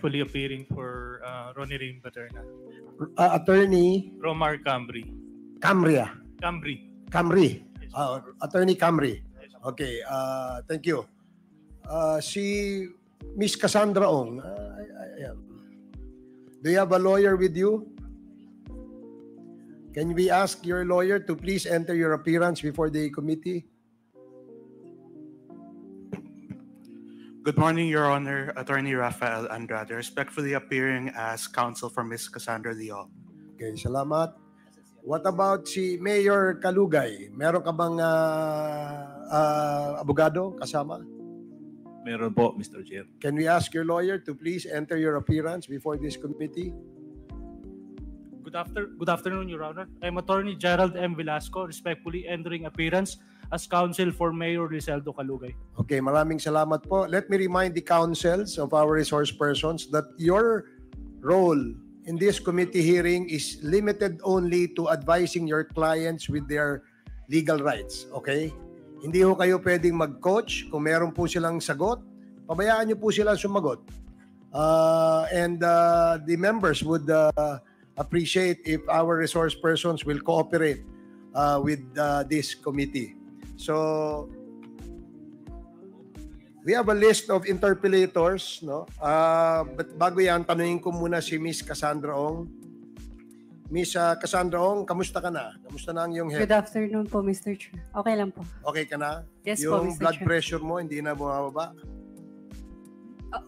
respectfully appearing for Ronnie Rim Paterna. Attorney Romar Camry. Camria. Camry. Yes. Attorney Camry. Okay, thank you. Si Miss Cassandra Ong. Do you have a lawyer with you? Can we ask your lawyer to please enter your appearance before the committee? Good morning, Your Honor. Attorney Rafael Andrade, respectfully appearing as counsel for Ms. Cassandra Leong. Okay, salamat. What about si Mayor Kalugay? Meron ka bang abogado kasama? Meron po, Mr. Chair. Can we ask your lawyer to please enter your appearance before this committee? Good afternoon, Your Honor. I'm Attorney Gerald M. Velasco, respectfully entering appearance as counsel for Mayor Rizeldo Kalugay. Okay, maraming salamat po. Let me remind the councils of our resource persons that your role in this committee hearing is limited only to advising your clients with their legal rights. Okay? Hindi ho kayo pwedeng mag-coach. Kung meron po silang sagot, pabayaan nyo po silang sumagot. And the members would appreciate if our resource persons will cooperate with this committee. So, we have a list of interpellators, no? But bago yan, tanungin ko muna si Miss Cassandra Ong. Miss Cassandra Ong, kamusta ka na? Kamusta na ang iyong health? Good afternoon po, Mr. Chair. Okay lang po. Okay ka na? Yes po, yung Mr. blood Chair. pressure mo, hindi na bumababa?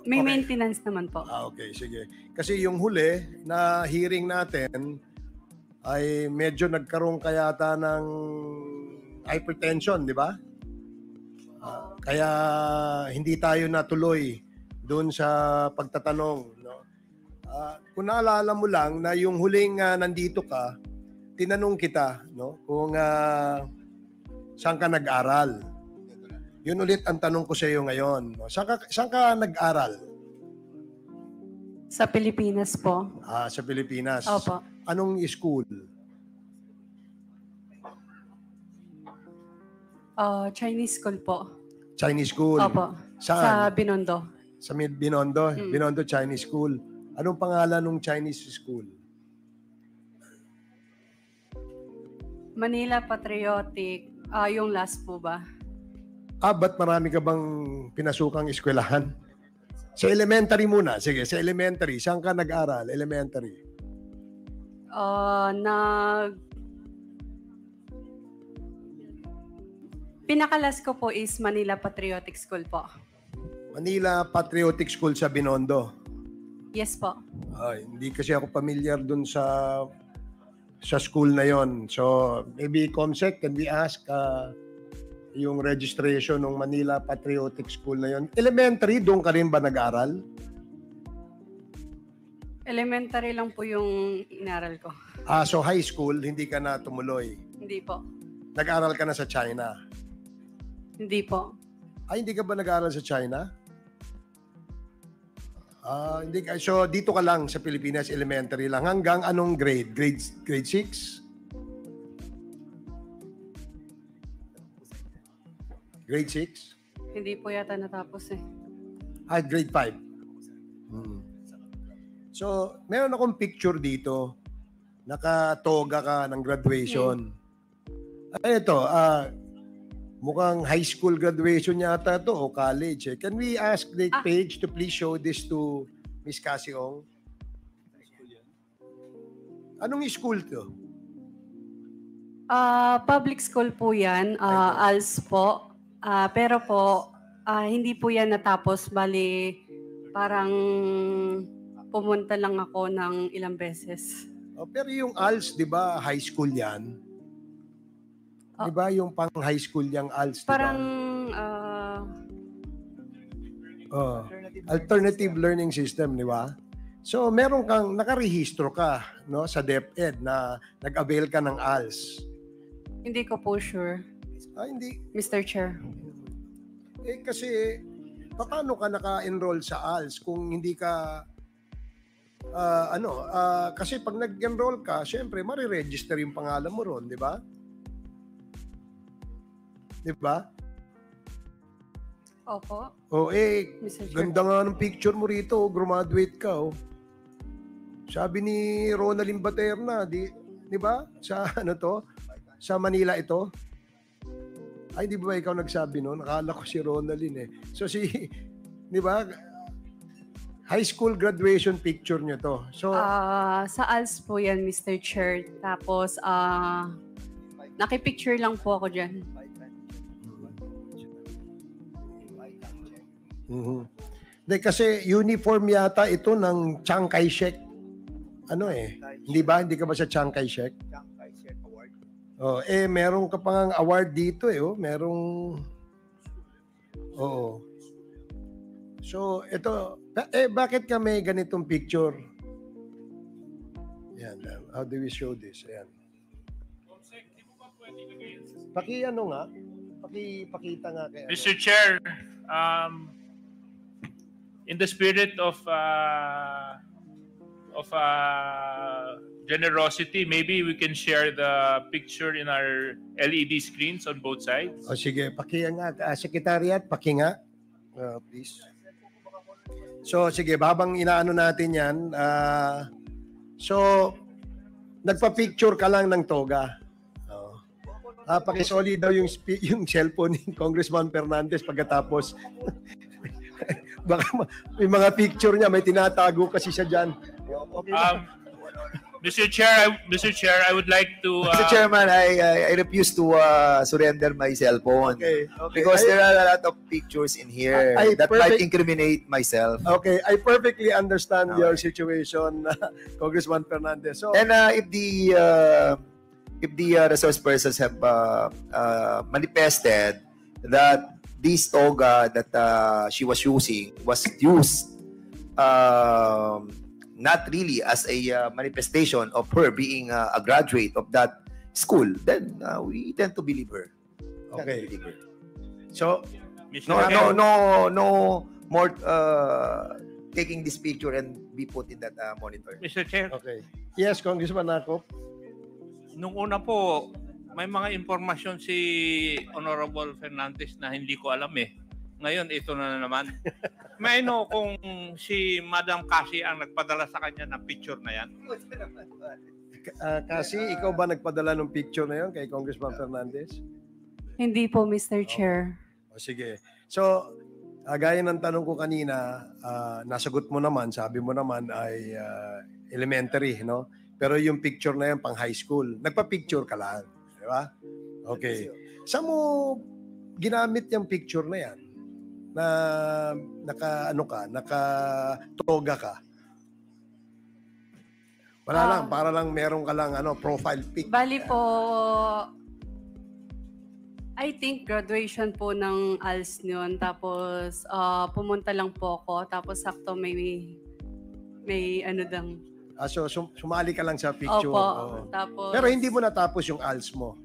May Okay. maintenance naman po. Okay, sige. Kasi yung huli na hearing natin ay medyo nagkaroon kayata ng hypertension, di ba? Kaya hindi tayo natuloy doon sa pagtatanong. No? Kung naalala mo lang na yung huling nandito ka, tinanong kita no, kung saan ka nag-aral. Yun ulit ang tanong ko sa iyo ngayon. No? Saan ka nag-aral? Sa Pilipinas po. Sa Pilipinas. Opo. Anong school? Chinese school po. Chinese school? Opo. Saan? Sa Binondo. Sa Binondo? Binondo Chinese School. Anong pangalan ng Chinese school? Manila Patriotic. Yung last po ba? Ba't marami ka bang pinasukang eskwelahan? Sa elementary muna. Sige, sa elementary. Saan ka nag-aral? Elementary. Pinakalas ko po is Manila Patriotic School po. Manila Patriotic School sa Binondo. Yes po. Hindi kasi ako familiar dun sa school na yon. So, maybe Comsec, can we ask yung registration ng Manila Patriotic School na yon? Elementary, doon ka rin ba nag-aral? Elementary lang po yung inaral ko. So high school, hindi ka na tumuloy? Hindi po. Nag-aral ka na sa China? Hindi po. Hindi ka ba nag-aral sa China? Hindi ka. So dito ka lang sa Pilipinas, elementary lang. Hanggang anong grade? Grade 6? Grade 6? Hindi po yata natapos eh. Grade 5. So, meron akong picture dito. Nakatoga ka ng graduation. Ito, mukhang high school graduation yata to o college. Can we ask the page to please show this to Miss Cassie Ong? Anong school to? Public school po yan. ALS po. Pero po, hindi po yan natapos. Bali, parang pumunta lang ako ng ilang beses. Pero yung ALS, di ba, high school yan? Di ba yung pang high school yung ALS? Parang, alternative learning system, di ba? So, meron kang, nakarehistro ka no, sa DepEd na nag-avail ka ng ALS. hindi ko po sure, Hindi. Mr. Chair. Kasi, paano ka naka-enroll sa ALS kung hindi ka, kasi pag nag-enroll ka, syempre, mariregister yung pangalan mo ron, di ba? Di ba? Opo, O Mr. Chair. ganda nga ng picture mo rito, graduate ka oh. Sabi ni Ronaldin Baterna, di ba? Sa ano to? Sa Manila ito. Ay, di ba ikaw nagsabi noon? Akala ko si Ronaldin eh. So di ba? High school graduation picture niyo to. So, Sa ALS po yan, Mr. Chair. Tapos, nakipicture lang po ako dyan. Hindi, kasi uniform yata ito ng Chiang Kai-shek. Ano eh? Hindi ba? Hindi ka ba sa Chiang Kai-shek? Chiang Kai-shek Award. Oh, meron ka pang award dito eh. Oh. Merong... Oo. So, ito... bakit ka may ganitong picture? Yan. How do we show this? Ayan. Ano nga? Pakita nga kaya. Mr. Chair, in the spirit of generosity, maybe we can share the picture in our LED screens on both sides. O sige, nga. Secretariat, nga. Please. So, sige, habang inaano natin yan, so, nagpa-picture ka lang ng toga. Pakisoli daw yung cellphone ni Congressman Fernandez pagkatapos. Baka may mga picture niya, may tinatago kasi siya dyan. Okay. Mr. Chair, I would like to... Mr. Chairman, I refuse to surrender my cell phone. Okay. Because there are a lot of pictures in here that might incriminate myself. Okay, I perfectly understand your situation, Congressman Fernandez. So, And if the resource persons have manifested that this toga that she was using was used not really as a manifestation of her being a graduate of that school, then we tend to believe her. okay. So, No more taking this picture and be put in that monitor. Mr. Chair, okay. Yes, Congressman Akop. Nung una po, may mga impormasyon si Honorable Fernandez na hindi ko alam eh. Ngayon, ito na naman. May know kung si Madam Cassie ang nagpadala sa kanya ng picture na yan. Kasi ikaw ba nagpadala ng picture na yun kay Congressman Fernandez? Hindi po, Mr. Chair. O sige. So, gaya ng tanong ko kanina, nasagot mo naman, sabi mo naman ay elementary, no? Pero yung picture na yan pang high school, nagpa-picture ka lang. Di ba? Okay. Saan mo ginamit yung picture na yan? Na naka-toga ka? Wala lang, para lang meron ka lang profile pic. Bali po, I think graduation po ng ALS noon. Tapos pumunta lang po ako. Tapos sakto may ano dang. So sumali ka lang sa picture. Opo. Oo. Tapos, Pero hindi mo natapos yung ALS mo.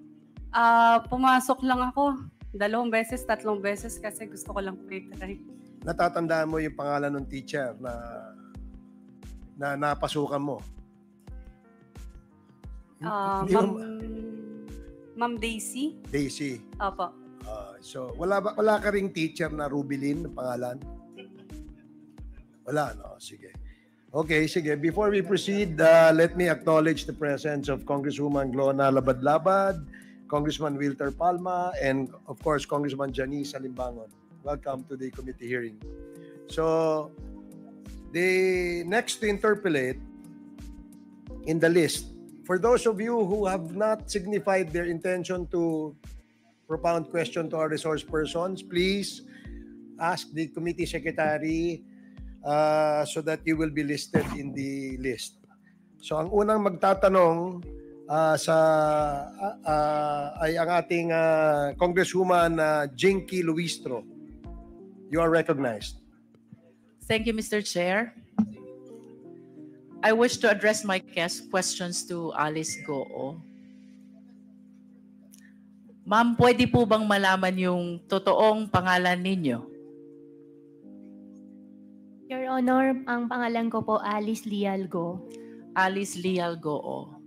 pumasok lang ako. 2 beses, 3 beses kasi gusto ko lang pre-try. Natatandaan mo yung pangalan ng teacher na napasukan mo? Hindi mo- Ma'am Daisy? Daisy. Opo. So wala ka ring teacher na Rubilin na pangalan? Wala, no? Sige. Okay, sige. Before we proceed, let me acknowledge the presence of Congresswoman Glona Labad-Labad, Congressman Wilter Palma, and of course, Congressman Janice Salimbangon. Welcome to the committee hearing. So, the next to interpolate in the list, for those of you who have not signified their intention to propound question to our resource persons, please ask the committee secretary so that you will be listed in the list. So ang unang magtatanong ay ang ating Congresswoman Jinky Luistro. You are recognized. Thank you, Mr. Chair. I wish to address my questions to Alice Goo. Ma'am, pwede po bang malaman yung totoong pangalan ninyo? Your Honor, ang pangalan ko po Alice Lialgo. Alice Lial Goo.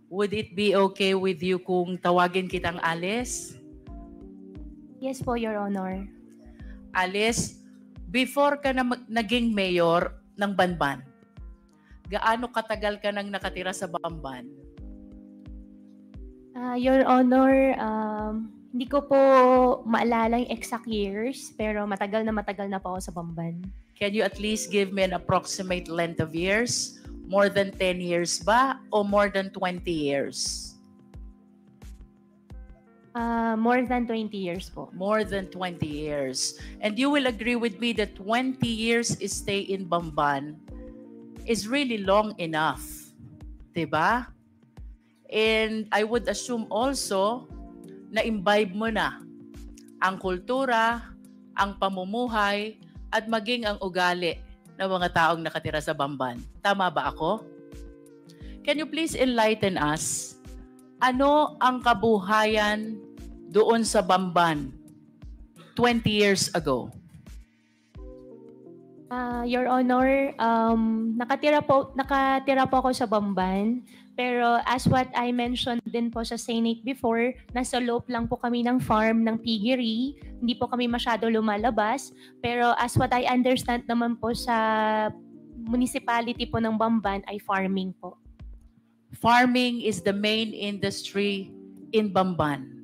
Would it be okay with you kung tawagin kitang Alice? Yes po, Your Honor. Alice, before ka na naging mayor ng Banban, gaano katagal ka nang nakatira sa Bamban? Your Honor, hindi ko po maalala yung exact years, pero matagal na po ako sa Bamban. Can you at least give me an approximate length of years? More than 10 years ba o more than 20 years? More than 20 years po. More than 20 years. And you will agree with me that 20 years stay in Bamban is really long enough. Diba? And I would assume also na imbibe mo na ang kultura, ang pamumuhay, at maging ang ugali ng mga taong nakatira sa Bamban. Tama ba ako? Can you please enlighten us? Ano ang kabuhayan doon sa Bamban 20 years ago? Your Honor, nakatira po ako sa Bamban, pero as what I mentioned din po sa Senate before, nasa loob lang po kami ng farm ng piggery, hindi po kami masyado lumalabas, pero as what I understand naman po sa municipality po ng Bamban ay farming po. Farming is the main industry in Bamban.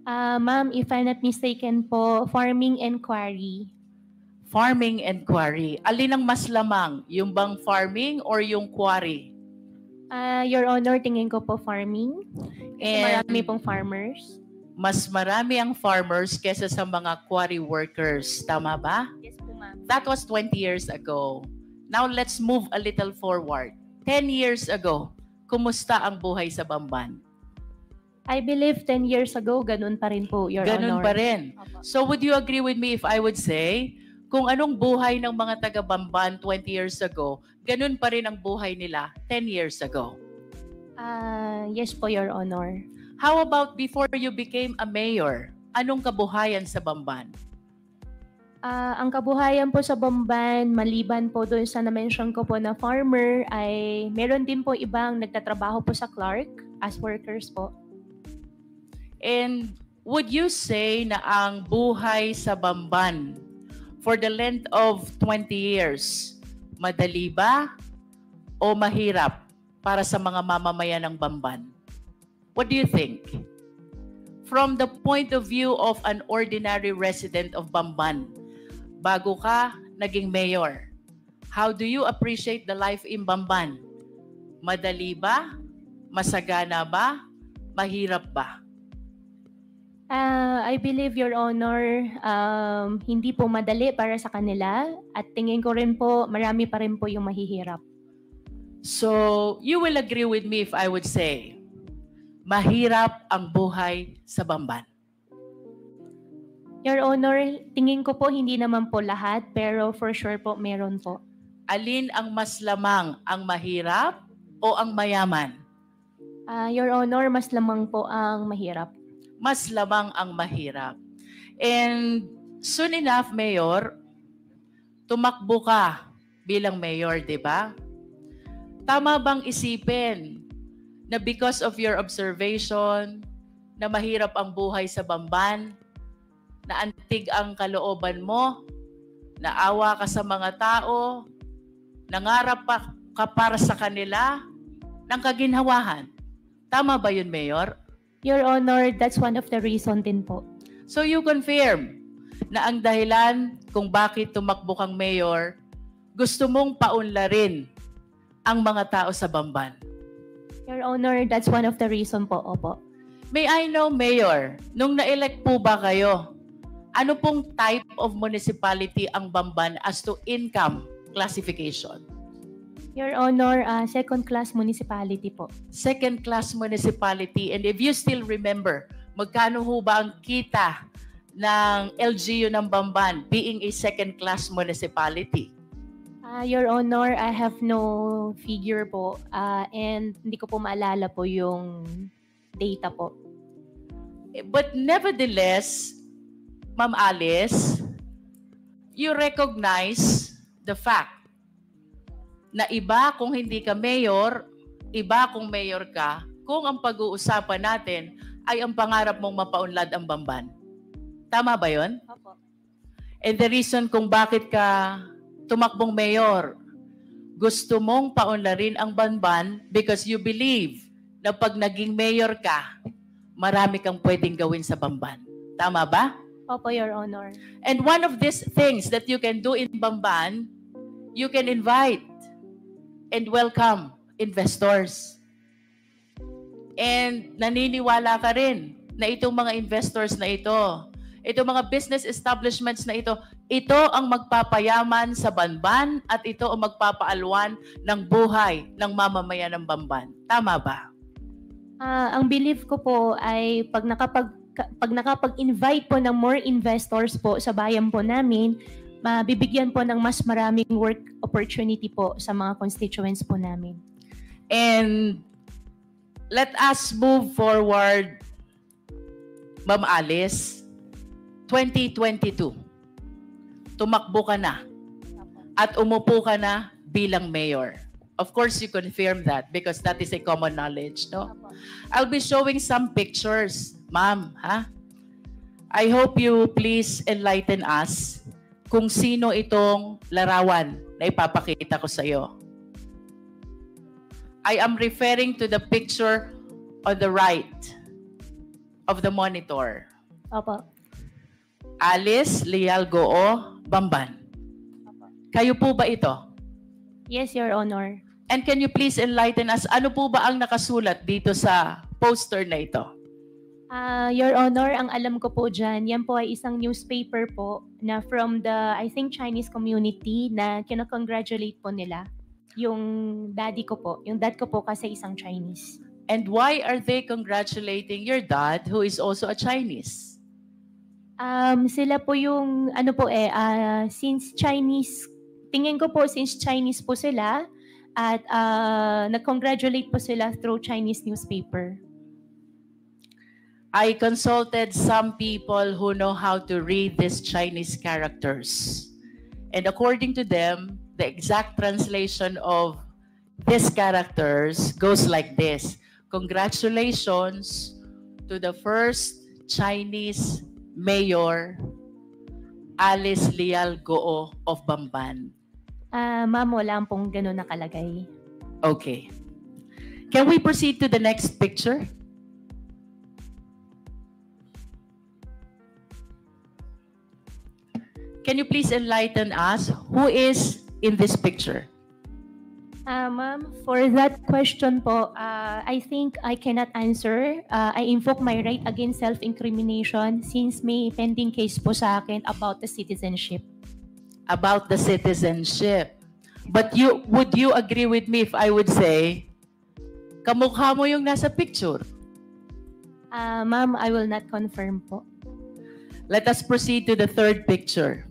Ma'am, if I'm not mistaken po, farming and quarry. Farming and quarry. Alin ang mas lamang? Yung bang farming or yung quarry? Your Honor, tingin ko po farming. Kasi And marami pong farmers. Mas marami ang farmers kesa sa mga quarry workers. Tama ba? Yes po, ma'am. That was 20 years ago. Now let's move a little forward. 10 years ago, kumusta ang buhay sa Bamban? I believe 10 years ago, ganun pa rin po, Your Ganun Honor. pa rin. Opo. So would you agree with me if I would say, kung anong buhay ng mga taga-Bamban 20 years ago, ganun pa rin ang buhay nila 10 years ago? Yes po, Your Honor. How about before you became a mayor? Anong kabuhayan sa Bamban? Ang kabuhayan po sa Bamban, maliban po doon sa na-mention ko po na farmer, ay meron din po ibang nagtatrabaho po sa Clark as workers po. And would you say na ang buhay sa Bamban for the length of 20 years, madali ba o mahirap para sa mga mamamayan ng Bamban? What do you think? From the point of view of an ordinary resident of Bamban, bago ka naging mayor, how do you appreciate the life in Bamban? Madali ba? Masagana ba? Mahirap ba? I believe, Your Honor, hindi po madali para sa kanila at tingin ko rin po marami pa rin po yung mahihirap. So, you will agree with me if I would say, mahirap ang buhay sa Bamban. Your Honor, tingin ko po hindi naman po lahat, pero for sure po meron po. Alin ang mas lamang, ang mahirap o ang mayaman? Your Honor, mas lamang po ang mahirap. Mas lamang ang mahirap. And soon enough, Mayor, tumakbo ka bilang mayor, di ba? Tama bang isipin na because of your observation na mahirap ang buhay sa Bamban, na antig ang kalooban mo, naawa ka sa mga tao, nangarap ka para sa kanila ng kaginhawahan? Tama ba yun, Mayor? Your Honor, that's one of the reason din po. So you confirm na ang dahilan kung bakit tumakbo kang mayor, gusto mong paunlarin ang mga tao sa Bamban. Your Honor, that's one of the reason po, opo. May I know, Mayor, nung na-elect po ba kayo, ano pong type of municipality ang Bamban as to income classification? Your Honor, second-class municipality po. Second-class municipality. And if you still remember, magkano ho ba ang kita ng LGU ng Bamban being a second-class municipality? Your Honor, I have no figure po and hindi ko po maalala po yung data po. But nevertheless, Ma'am Alice, you recognize the fact na iba kung hindi ka mayor, iba kung mayor ka, kung ang pag-uusapan natin ay ang pangarap mong mapaunlad ang Bamban. Tama ba yun? Opo. And the reason kung bakit ka tumakbong mayor, gusto mong paunlarin ang Banban because you believe na pag naging mayor ka, marami kang pwedeng gawin sa Bamban. Tama ba? Opo, Your Honor. And one of these things that you can do in Bamban, you can invite and welcome investors. And naniniwala ka rin na itong mga investors na ito, itong mga business establishments na ito ang magpapayaman sa Banban at ito ang magpapaalwan ng buhay ng mamamayan ng Bamban. Tama ba? Ang belief ko po ay pag nakapag-invite po ng more investors po sa bayan po namin, mabibigyan po ng mas maraming work opportunity po sa mga constituents po namin. And let us move forward, Ma'am Alice. 2022, tumakbo ka na at umupo ka na bilang mayor. Of course, you confirm that because that is a common knowledge, no? I'll be showing some pictures, ma'am, ha? I hope you please enlighten us kung sino itong larawan na ipapakita ko sa iyo. I am referring to the picture on the right of the monitor. Opo. Alice Leal Goo Bamban. Kayo po ba ito? Yes, Your Honor. And can you please enlighten us, ano po ba ang nakasulat dito sa poster na ito? Your Honor, ang alam ko po dyan, yan po ay isang newspaper po na from the, I think, Chinese community na kinakongratulate po nila. Yung daddy ko po. Yung dad ko po kasi isang Chinese. And why are they congratulating your dad who is also a Chinese? Sila po yung, since Chinese, tingin ko po since Chinese po sila, at nag-congratulate po sila through Chinese newspaper. I consulted some people who know how to read these Chinese characters. And according to them, the exact translation of these characters goes like this. Congratulations to the first Chinese Mayor Alice Leal Goo of Bamban. Ma'am, wala pong gano'n nakalagay. Okay. Can we proceed to the next picture? Can you please enlighten us who is in this picture? Ma'am, for that question po, I think I cannot answer. I invoke my right against self-incrimination since may pending case po sa akin about the citizenship. About the citizenship. But would you agree with me if I would say, kamukha mo yung nasa picture? Ma'am, I will not confirm po. Let us proceed to the third picture.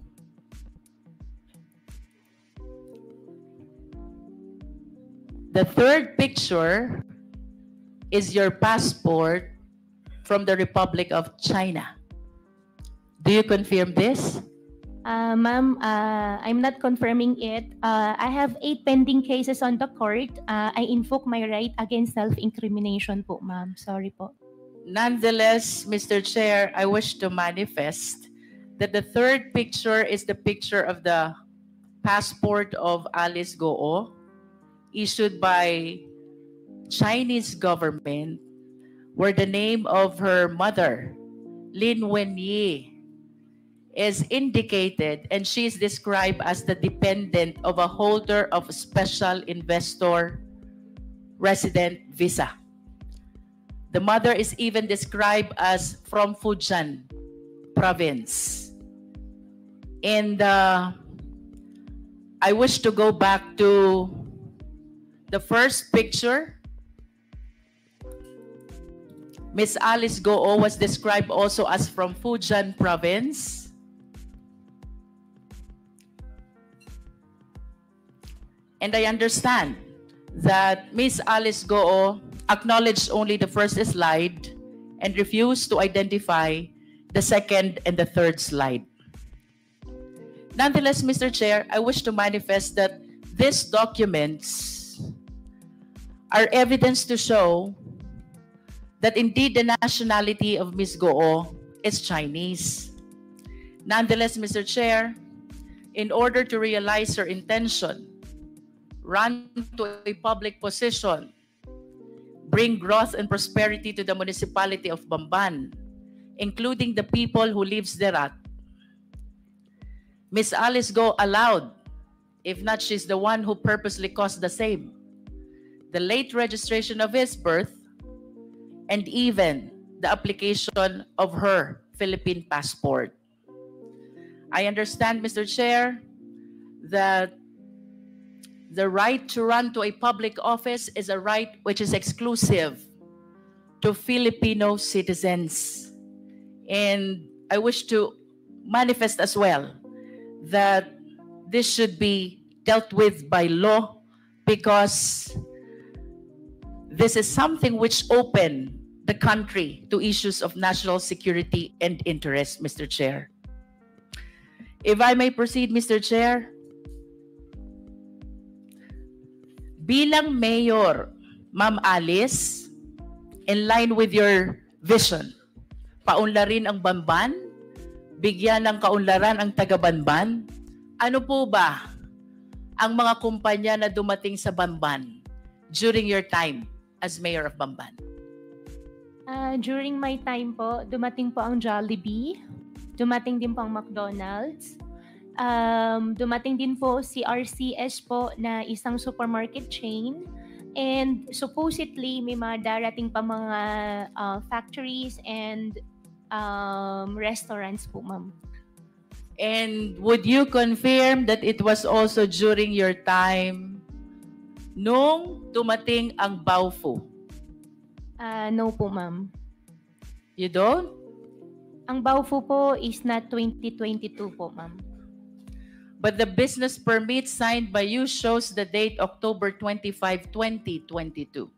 The third picture is your passport from the Republic of China. Do you confirm this? Ma'am, I'm not confirming it. I have 8 pending cases on the court. I invoke my right against self-incrimination po, ma'am. Sorry po. Nonetheless, Mr. Chair, I wish to manifest that the third picture is the picture of the passport of Alice Goo, issued by Chinese government, where the name of her mother, Lin Wenyi, is indicated, and she is described as the dependent of a holder of special investor resident visa. The mother is even described as from Fujian province. And I wish to go back to the first picture. Miss Alice Goo was described also as from Fujian province. And I understand that Miss Alice Goo acknowledged only the first slide and refused to identify the second and the third slide. Nonetheless, Mr. Chair, I wish to manifest that these documents are evidence to show that indeed the nationality of Ms. Goo is Chinese. Nonetheless, Mr. Chair, in order to realize her intention, run to a public position, bring growth and prosperity to the municipality of Bamban, including the people who lives thereat, Ms. Alice Go allowed, if not she's the one who purposely caused the same, the late registration of his birth, and even the application of her Philippine passport. I understand, Mr. Chair, that the right to run to a public office is a right which is exclusive to Filipino citizens. And I wish to manifest as well that this should be dealt with by law, because this is something which opened the country to issues of national security and interest, Mr. Chair. If I may proceed, Mr. Chair. Bilang mayor, Ma'am Alice, in line with your vision, paunlarin ang Bamban, bigyan ng kaunlaran ang taga-Bamban. Ano po ba ang mga kumpanya na dumating sa Bamban during your time as mayor of Bamban? During my time po, dumating po ang Jollibee, dumating din po ang McDonald's, dumating din po si RCS po na isang supermarket chain, and supposedly may mga darating pa mga factories and restaurants po, ma'am. And would you confirm that it was also during your time nung dumating ang Baofu? No po, ma'am. You don't? Ang Baofu po is not 2022 po, ma'am. But the business permit signed by you shows the date October 25, 2022.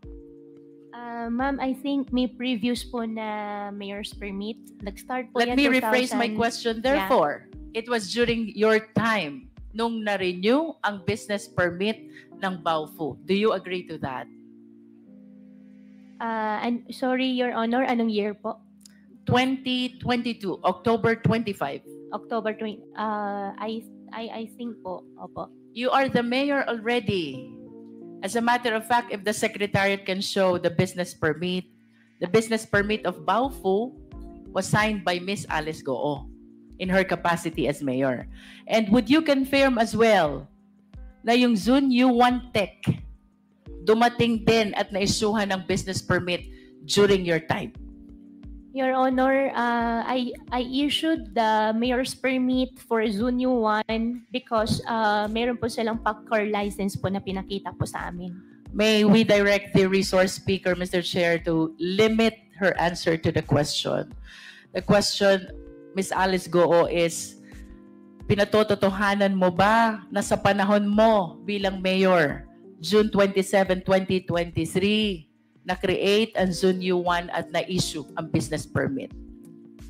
Ma'am, I think may previous po na mayor's permit. Nag-start po Let yan me rephrase my question. Therefore, it was during your time nung na-renew ang business permit ng Baofu. Do you agree to that? And sorry, Your Honor, anong year po? 2022, October 25. October 20. I think po. Opo. You are the mayor already. As a matter of fact, if the secretariat can show the business permit of Baofu was signed by Miss Alice Goo in her capacity as mayor. And would you confirm as well na yung Zunyu One Tech dumating din at na-issuehan ng business permit during your time? Your Honor, I issued the mayor's permit for Zunyu 1 because meron po silang PACCAR license po na pinakita po sa amin. May we direct the resource speaker, Mr. Chair, to limit her answer to the question. The question, Ms. Alice Goo, is pinatototohanan mo ba na sa panahon mo bilang mayor, June 27, 2023, na-create ang Zunyu 1 at na-issue ang business permit?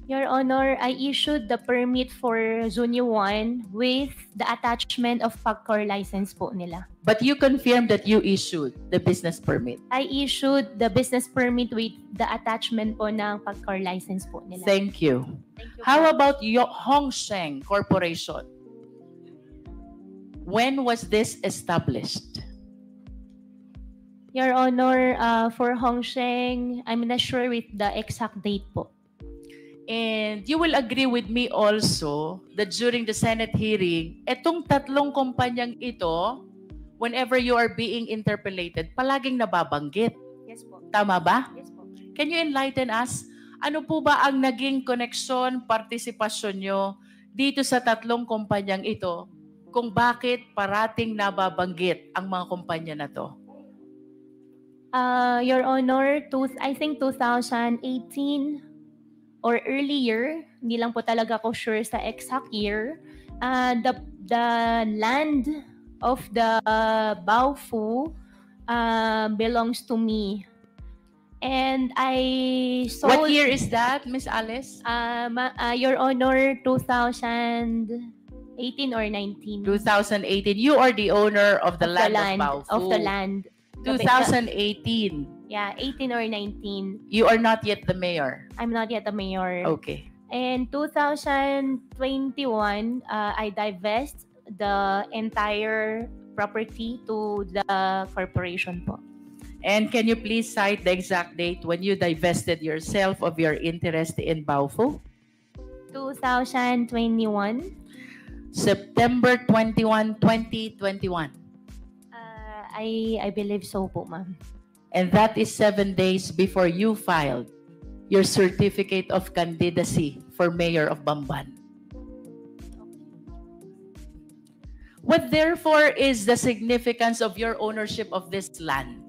Your Honor, I issued the permit for Zunyu 1 with the attachment of PACCAR license po nila. But you confirmed that you issued the business permit? I issued the business permit with the attachment po ng PACCAR license po nila. Thank you. Thank you. How about Hongsheng Corporation? When was this established? Your Honor, for Hongsheng, I'm not sure with the exact date po. And you will agree with me also that during the Senate hearing, etong tatlong kumpanyang ito, whenever you are being interpellated, palaging nababanggit. Yes po. Tama ba? Yes po. Can you enlighten us? Ano po ba ang naging koneksyon, partisipasyon nyo dito sa tatlong kumpanyang ito kung bakit parating nababanggit ang mga kumpanya na to? Your Honor, I think 2018 or earlier, hindi lang po talaga ako sure sa exact year, the land of the Baofu belongs to me. And I sold... What year is that, Miss Alice? Your Honor, 2018 or 19. 2018. You are the owner of the land of Baofu. Of the land. 2018. Yeah, 18 or 19. You are not yet the mayor. I'm not yet the mayor. Okay. In 2021, I divest the entire property to the corporation po. And can you please cite the exact date when you divested yourself of your interest in Baofu? 2021. September 21, 2021. I believe so po, ma'am. And that is 7 days before you filed your certificate of candidacy for mayor of Bamban. What therefore is the significance of your ownership of this land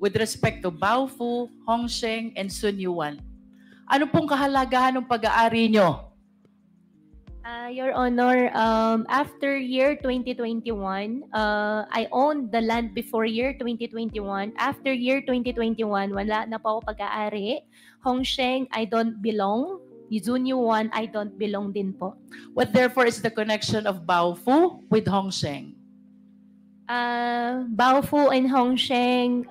with respect to Baofu, Hongsheng, and Sunyuan? Ano pong kahalagahan ng pag-aari nyo? Your Honor, after year 2021, I owned the land before year 2021. After year 2021, wala na po ako pag-aari. Hongsheng, I don't belong. Sunyuan, I don't belong din po. What therefore is the connection of Baofu with Hongsheng? Baofu and Hongsheng,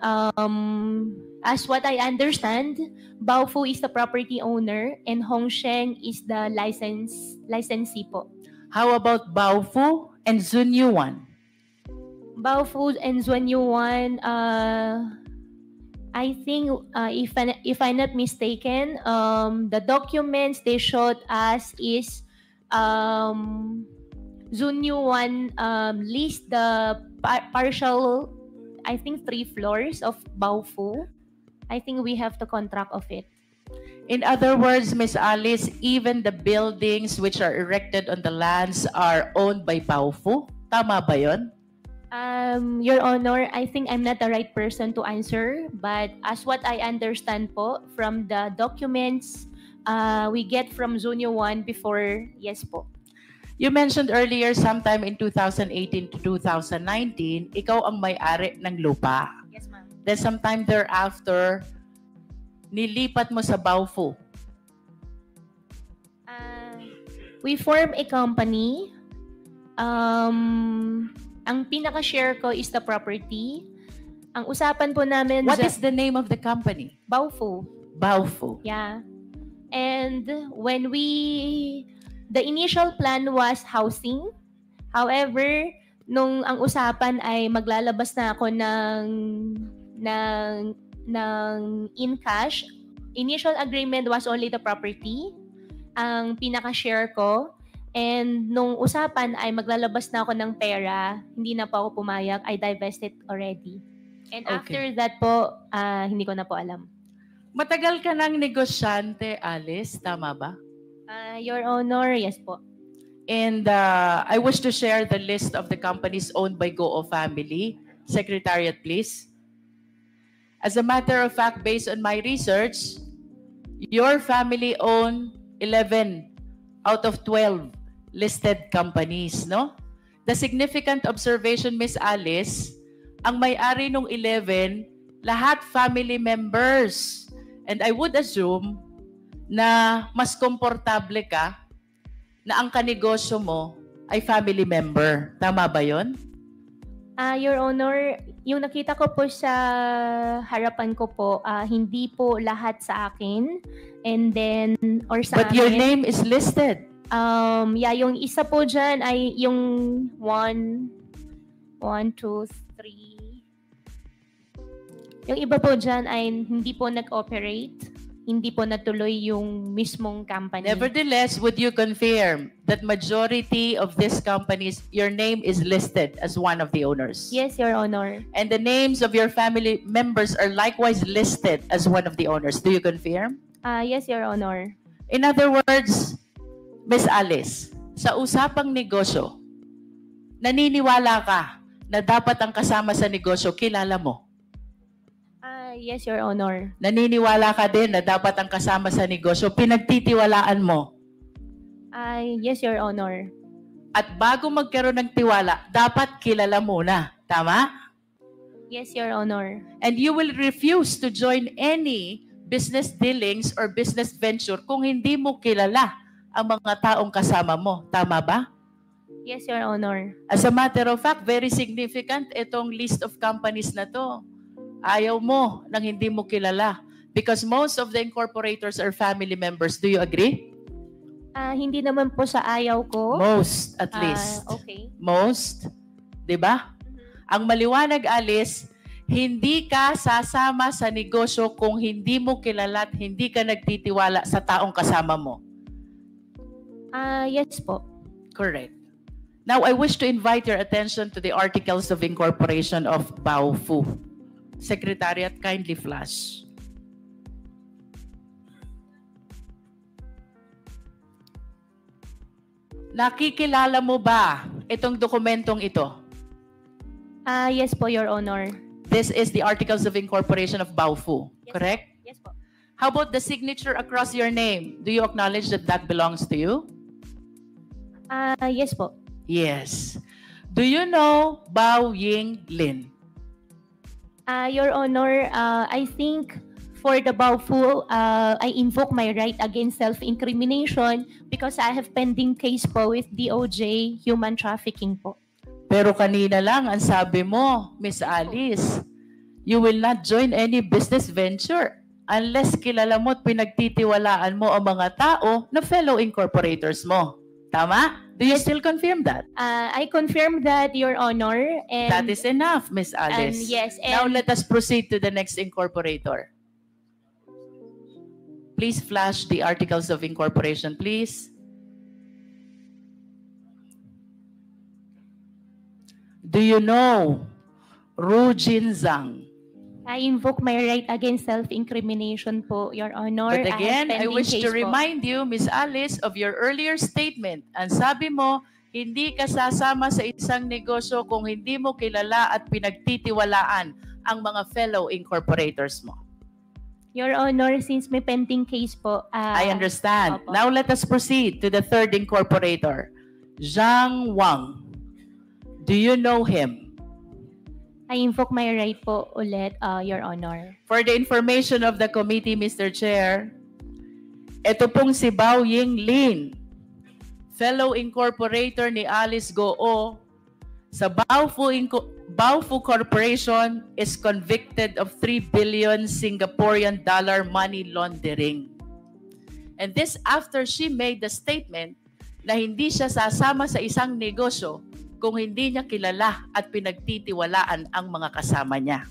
as what I understand, Baofu is the property owner and Hongsheng is the licensee po. How about Baofu and Sunyuan? Baofu and Sunyuan, I think if I'm not mistaken, the documents they showed us is Sunyuan leased the partial, I think 3 floors of Baofu. I think we have the contract of it. In other words, Ms. Alice, even the buildings which are erected on the lands are owned by Baofu? Tama ba yun? Your Honor, I think I'm not the right person to answer, but as what I understand po from the documents we get from Sunyuan before, yes po. You mentioned earlier sometime in 2018 to 2019, ikaw ang may-ari ng lupa. Yes, ma'am. Then sometime thereafter, nilipat mo sa Baofu. We form a company. Ang pinaka-share ko is the property. Ang usapan po namin... What is the name of the company? Baofu. Baofu. Yeah. And when the initial plan was housing. However, nung ang usapan ay maglalabas na ako ng in cash, initial agreement was only the property, ang pinaka-share ko. And nung usapan ay maglalabas na ako ng pera, hindi na po ako pumayag, I divested already. And after that po, hindi ko na po alam. Matagal ka ng negosyante, Alice, tama ba? Your Honor, yes po. And I wish to share the list of the companies owned by Goo family. Secretariat, please. As a matter of fact, based on my research, your family owned 11 out of 12 listed companies, no? The significant observation, Miss Alice, ang may-ari ng 11, lahat family members. And I would assume na mas komportable ka na ang kanegosyo mo ay family member. Tama ba yun? Your Honor, yung nakita ko po sa harapan ko po, hindi po lahat sa akin. And then, or sa But your name is listed. Yeah, yung isa po dyan ay yung 1, 2, 3. Yung iba po dyan ay hindi po nag-operate. Hindi po natuloy yung mismong company. Nevertheless, would you confirm that majority of these companies, your name is listed as one of the owners? Yes, Your Honor. And the names of your family members are likewise listed as one of the owners. Do you confirm? Yes, Your Honor. In other words, Miss Alice, sa usapang negosyo, naniniwala ka na dapat ang kasama sa negosyo kilala mo? Yes, Your Honor. Naniniwala ka din na dapat ang kasama sa negosyo, pinagtitiwalaan mo? Yes, Your Honor. At bago magkaroon ng tiwala, dapat kilala muna. Tama? Yes, Your Honor. And you will refuse to join any business dealings or business venture kung hindi mo kilala ang mga taong kasama mo. Tama ba? Yes, Your Honor. As a matter of fact, very significant itong list of companies na to. Ayaw mo nang hindi mo kilala. Because most of the incorporators are family members. Do you agree? Hindi naman po sa ayaw ko. Most, at least. Okay. Most, di ba? Ang maliwanag, Alice, hindi ka sasama sa negosyo kung hindi mo kilala at hindi ka nagtitiwala sa taong kasama mo. Yes po. Correct. Now, I wish to invite your attention to the Articles of Incorporation of Baofu. Secretariat, kindly flash. Nakikilala mo ba itong dokumentong ito? Yes po, Your Honor. This is the Articles of Incorporation of Baofu, Yes, correct? Yes po. How about the signature across your name? Do you acknowledge that that belongs to you? Yes po. Yes. Do you know Bao Ying Lin? Your Honor, I think for the Baofu, I invoke my right against self-incrimination because I have pending case po with DOJ human trafficking po. Pero kanina lang ang sabi mo, Miss Alice, you will not join any business venture unless kilala mo at pinagtitiwalaan mo ang mga tao na fellow incorporators mo. Tama? Do you still confirm that? I confirm that, Your Honor. And, That is enough, Miss Alice. yes, Now and- let us proceed to the next incorporator. Please flash the Articles of Incorporation, please. Do you know Ru Jin Zhang? I invoke my right against self-incrimination po, Your Honor. But again, I have pending wish case to po. remind you, Miss Alice, of your earlier statement. Ang sabi mo, hindi ka sasama sa isang negosyo kung hindi mo kilala at pinagtitiwalaan ang mga fellow incorporators mo. Your Honor, since may pending case po. I understand. Opo. Now let us proceed to the third incorporator, Zhang Wang. Do you know him? I invoke my right po ulit, Your Honor. For the information of the committee, Mr. Chair, ito pong si Bao Ying Lin, fellow incorporator ni Alice Goo, sa Baofu Corporation is convicted of 3 billion Singaporean dollar money laundering. And this after she made the statement na hindi siya sasama sa isang negosyo kung hindi niya kilala at pinagtitiwalaan ang mga kasama niya.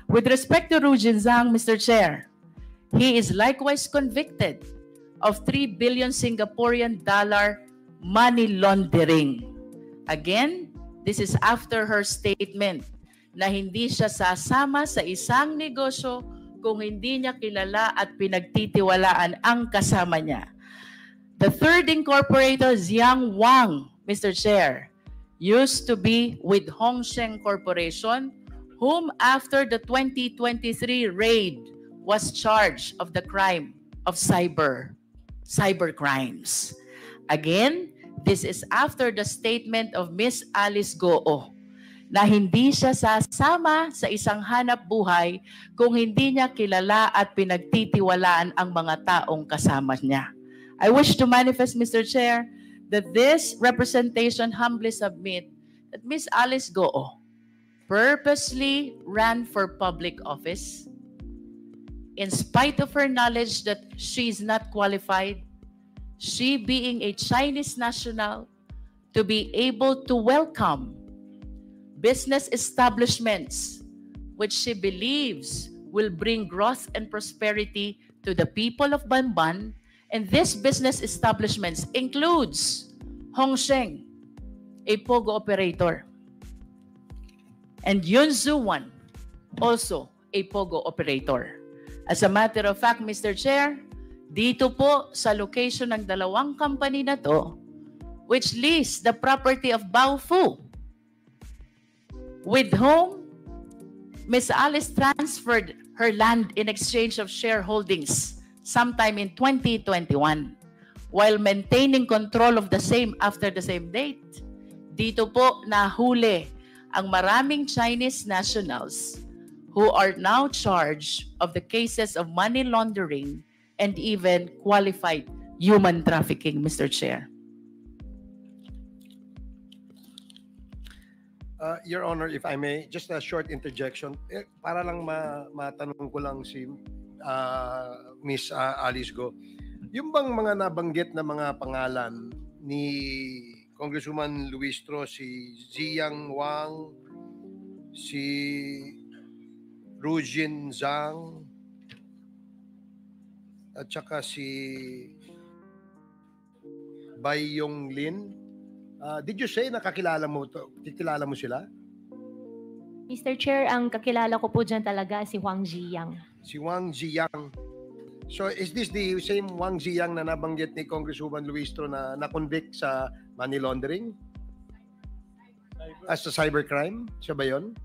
With respect to Ru Jin Zhang, Mr. Chair, he is likewise convicted of 3 billion Singaporean dollar money laundering. Again, this is after her statement na hindi siya sasama sa isang negosyo kung hindi niya kilala at pinagtitiwalaan ang kasama niya. The third incorporator, Zhang Wang, Mr. Chair, used to be with Hongsheng Corporation, whom after the 2023 raid was charged of the crime of cyber crimes. Again, this is after the statement of Miss Alice Goo na hindi siya sasama sa isang hanap buhay kung hindi niya kilala at pinagtitiwalaan ang mga taong kasama niya. I wish to manifest, Mr. Chair, that this representation humbly submit that Miss Alice Goo purposely ran for public office in spite of her knowledge that she is not qualified, she being a Chinese national, to be able to welcome business establishments which she believes will bring growth and prosperity to the people of Banban. And this business establishments includes Hongsheng, a POGO operator, and Yunzuwan, also a POGO operator. As a matter of fact, Mr. Chair, dito po sa location ng dalawang company na to, which lease the property of Baofu, with whom Ms. Alice transferred her land in exchange of shareholdings sometime in 2021, while maintaining control of the same after the same date. Dito po nahuli ang maraming Chinese nationals who are now charged of the cases of money laundering and even qualified human trafficking, Mr. Chair. Your Honor, if I may, just a short interjection. Para lang matanong ko lang si Miss Alice Go. Yung bang mga nabanggit na mga pangalan ni Congresswoman Luistro, si Ziyang Wang, si Rujin Zhang, at saka si Bai Yong Lin, did you say nakakilala mo sila? Mr. Chair, ang kakilala ko po dyan talaga si Wang Ziyang. Si Wang Ziyang. So is this the same Wang Ziyang na nabanggit ni Congresswoman Luistro na na-convict sa money laundering? As a cybercrime? Siya ba yun?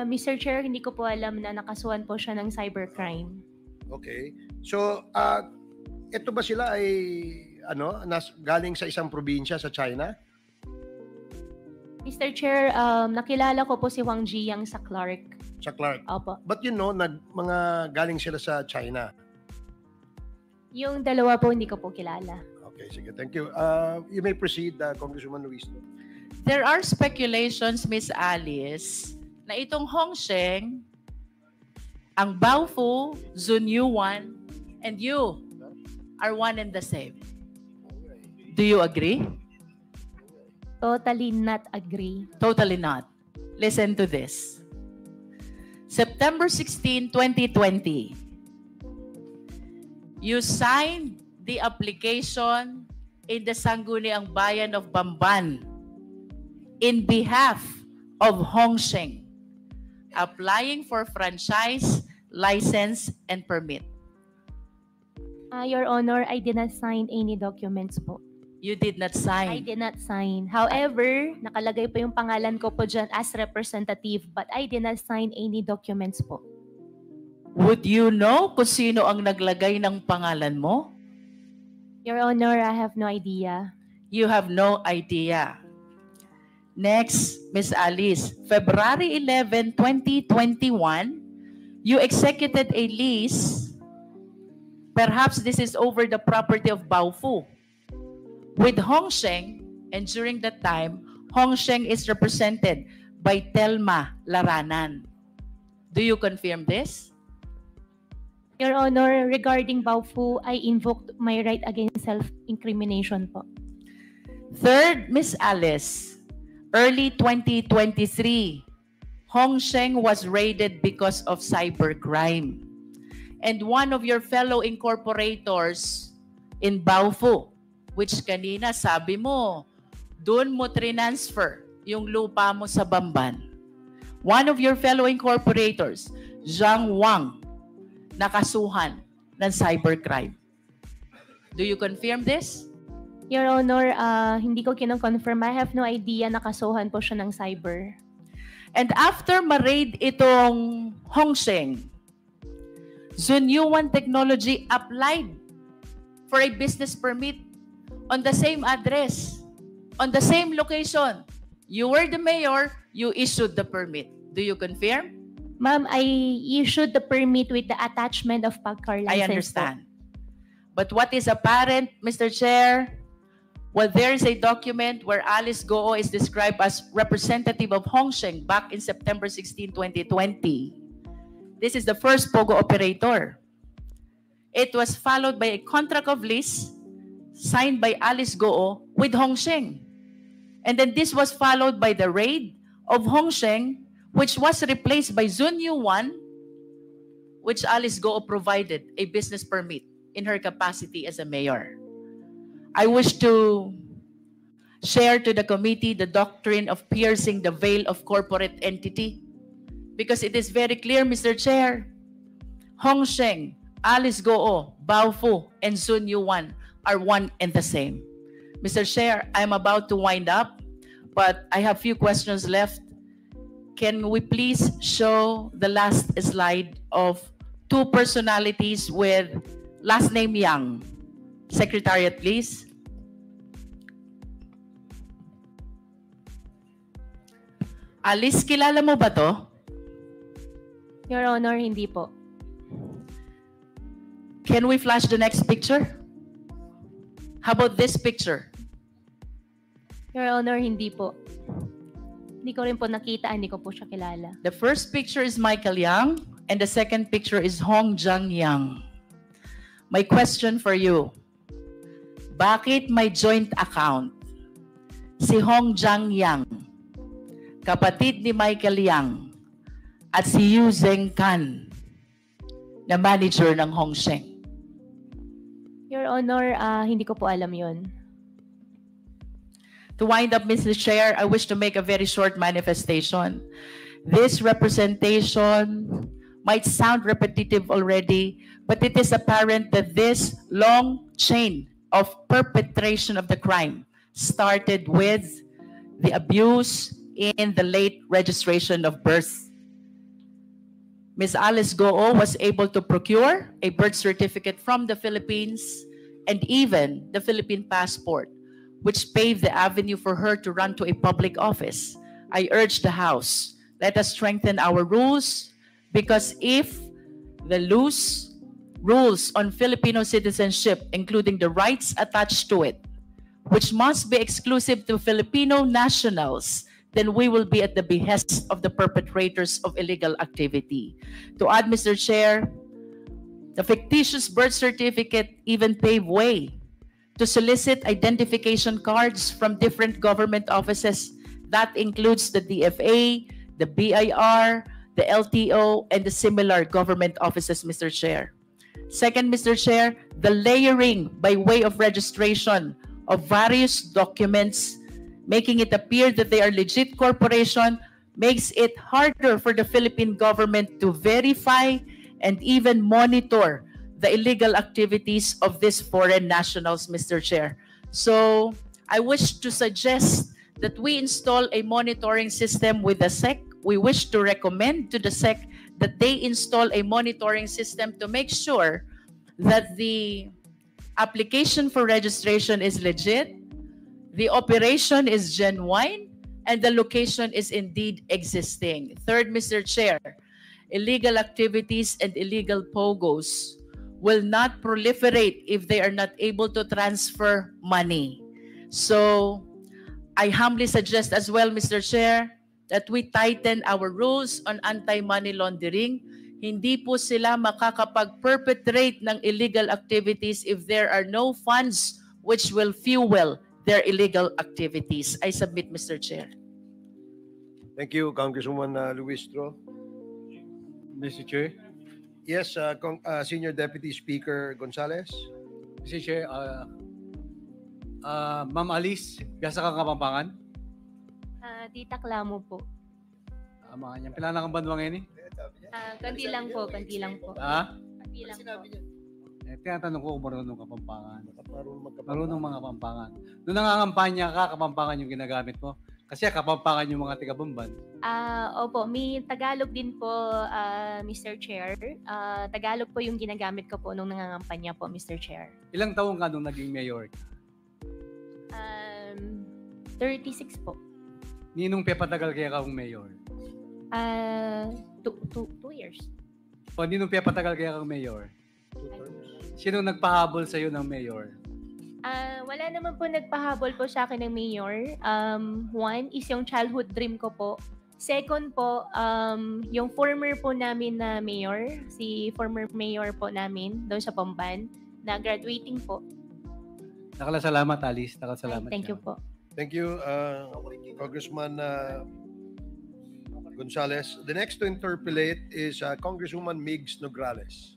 Mr. Chair, hindi ko po alam na nakasuhan po siya ng cybercrime. Okay. So, ito ba sila ay galing sa isang probinsya sa China? Mr. Chair, nakilala ko po si Wang Ziyang sa Clark. Sa Clark? Opo. But you know, mga galing sila sa China. Yung dalawa po hindi ko po kilala. Okay, sige. Thank you. You may proceed, Congresswoman Luistro. There are speculations, Miss Alice, na itong Hongsheng, ang Baofu, Zunyuan, and you are one and the same. Do you agree? Totally not agree. Totally not. Listen to this. September 16, 2020, you signed the application in the Sangguniang Bayan of Bamban in behalf of Hongsheng, applying for franchise, license, and permit. Your Honor, I did not sign any documents po. You did not sign. I did not sign. However, nakalagay po yung pangalan ko po dyan as representative, but I did not sign any documents po. Would you know kung sino ang naglagay ng pangalan mo? Your Honor, I have no idea. You have no idea. Next, Ms. Alice, February 11, 2021, you executed a lease. Perhaps this is over the property of Baofu with Hongsheng, and during that time, Hongsheng is represented by Telma Laranan. Do you confirm this? Your Honor, regarding Baofu, I invoked my right against self-incrimination po. Third, Ms. Alice, early 2023, Hongsheng was raided because of cybercrime. And one of your fellow incorporators in Baofu, which kanina sabi mo, doon mo transfer yung lupa mo sa Bamban. One of your fellow incorporators, Zhang Wang, nakasuhan ng cybercrime. Do you confirm this? Your Honor, hindi ko kino-confirm. I have no idea nakasuhan po siya ng cyber. And after ma-raid itong Hongsheng, Zunyuan Technology applied for a business permit on the same address, on the same location. You were the mayor, you issued the permit. Do you confirm? Ma'am, I issued the permit with the attachment of PAGCAR license. I understand. But what is apparent, Mr. Chair, well, there is a document where Alice Goo is described as representative of Hongsheng back in September 16, 2020. This is the first POGO operator. It was followed by a contract of lease signed by Alice Goo with Hongsheng. And then this was followed by the raid of Hongsheng, which was replaced by Zunyuan, which Alice Goo provided a business permit in her capacity as a mayor. I wish to share to the committee the doctrine of piercing the veil of corporate entity, because it is very clear, Mr. Chair, Hongsheng, Alice Goo, Baofu, and Zunyuan are one and the same. Mr. Chair, I'm about to wind up, but I have few questions left. Can we please show the last slide of two personalities with last name Yang? Secretariat, please. Alice, kilala mo ba to? Your Honor, hindi po. Can we flash the next picture? How about this picture? Your Honor, hindi po. Hindi ko rin po nakita, hindi ko po siya kilala. The first picture is Michael Yang, and the second picture is Hong Jiang Yang. My question for you, bakit may joint account si Hong Jiang Yang, kapatid ni Michael Yang, at si Yu Zhengkan, na manager ng Hongsheng? Your Honor, hindi ko po alam yun. To wind up, Mr. Chair, I wish to make a very short manifestation. This representation might sound repetitive already, but it is apparent that this long chain of perpetration of the crime started with the abuse in the late registration of birth. Ms. Alice Goo was able to procure a birth certificate from the Philippines and even the Philippine passport, which paved the avenue for her to run to a public office. I urge the House, let us strengthen our rules, because if the loose rules on Filipino citizenship, including the rights attached to it, which must be exclusive to Filipino nationals, then we will be at the behest of the perpetrators of illegal activity. To add, Mr. Chair, the fictitious birth certificate even paved way to solicit identification cards from different government offices. That includes the DFA, the BIR, the LTO, and the similar government offices, Mr. Chair. Second, Mr. Chair, the layering by way of registration of various documents, making it appear that they are legit corporation, makes it harder for the Philippine government to verify and even monitor the illegal activities of these foreign nationals, Mr. Chair. So I wish to suggest that we install a monitoring system with the SEC. We wish to recommend to the SEC that they install a monitoring system to make sure that the application for registration is legit, the operation is genuine, and the location is indeed existing. Third, Mr. Chair, illegal activities and illegal POGOs will not proliferate if they are not able to transfer money. So I humbly suggest as well, Mr. Chair, that we tighten our rules on anti-money laundering. Hindi po sila makakapag-perpetrate ng illegal activities if there are no funds which will fuel their illegal activities. I submit, Mr. Chair. Thank you, Congresswoman Luistro. Mr. Chair. Yes, Senior Deputy Speaker Gonzales. Mr. Chair, Ma'am Alice, biyasa ka Kapampangan? Tita Clamo po. Mga niyan. Pila na kang banduang ngayon eh? Kanti lang po, kanti lang po. Ha? Kanti lang po. Tinatanong ko kung marunong Kapampangan. Marunong mga Kapampangan. Noong nangangampanya ka, Kapampangan yung ginagamit mo. Kasi Kapampangan yung mga taga-Bamban. Opo, may Tagalog din po, Mr. Chair. Tagalog po yung ginagamit ko po nung nangangampanya po, Mr. Chair. Ilang taong ka nung naging mayor? 36 po. Ninong pepatagal kaya ka kung mayor? 2 years. O ninong pepatagal kaya kang mayor? Sino nagpahabol sa'yo ng mayor? Wala naman po nagpahabol po sa akin ng mayor. One is yung childhood dream ko po. Second po, yung former po namin na mayor, si former mayor po namin doon sa Bamban, na graduating po. Salamat, Alice. Salamat. Thank you po. Thank you, Congressman Gonzales. The next to interpolate is Congresswoman Migs Nograles.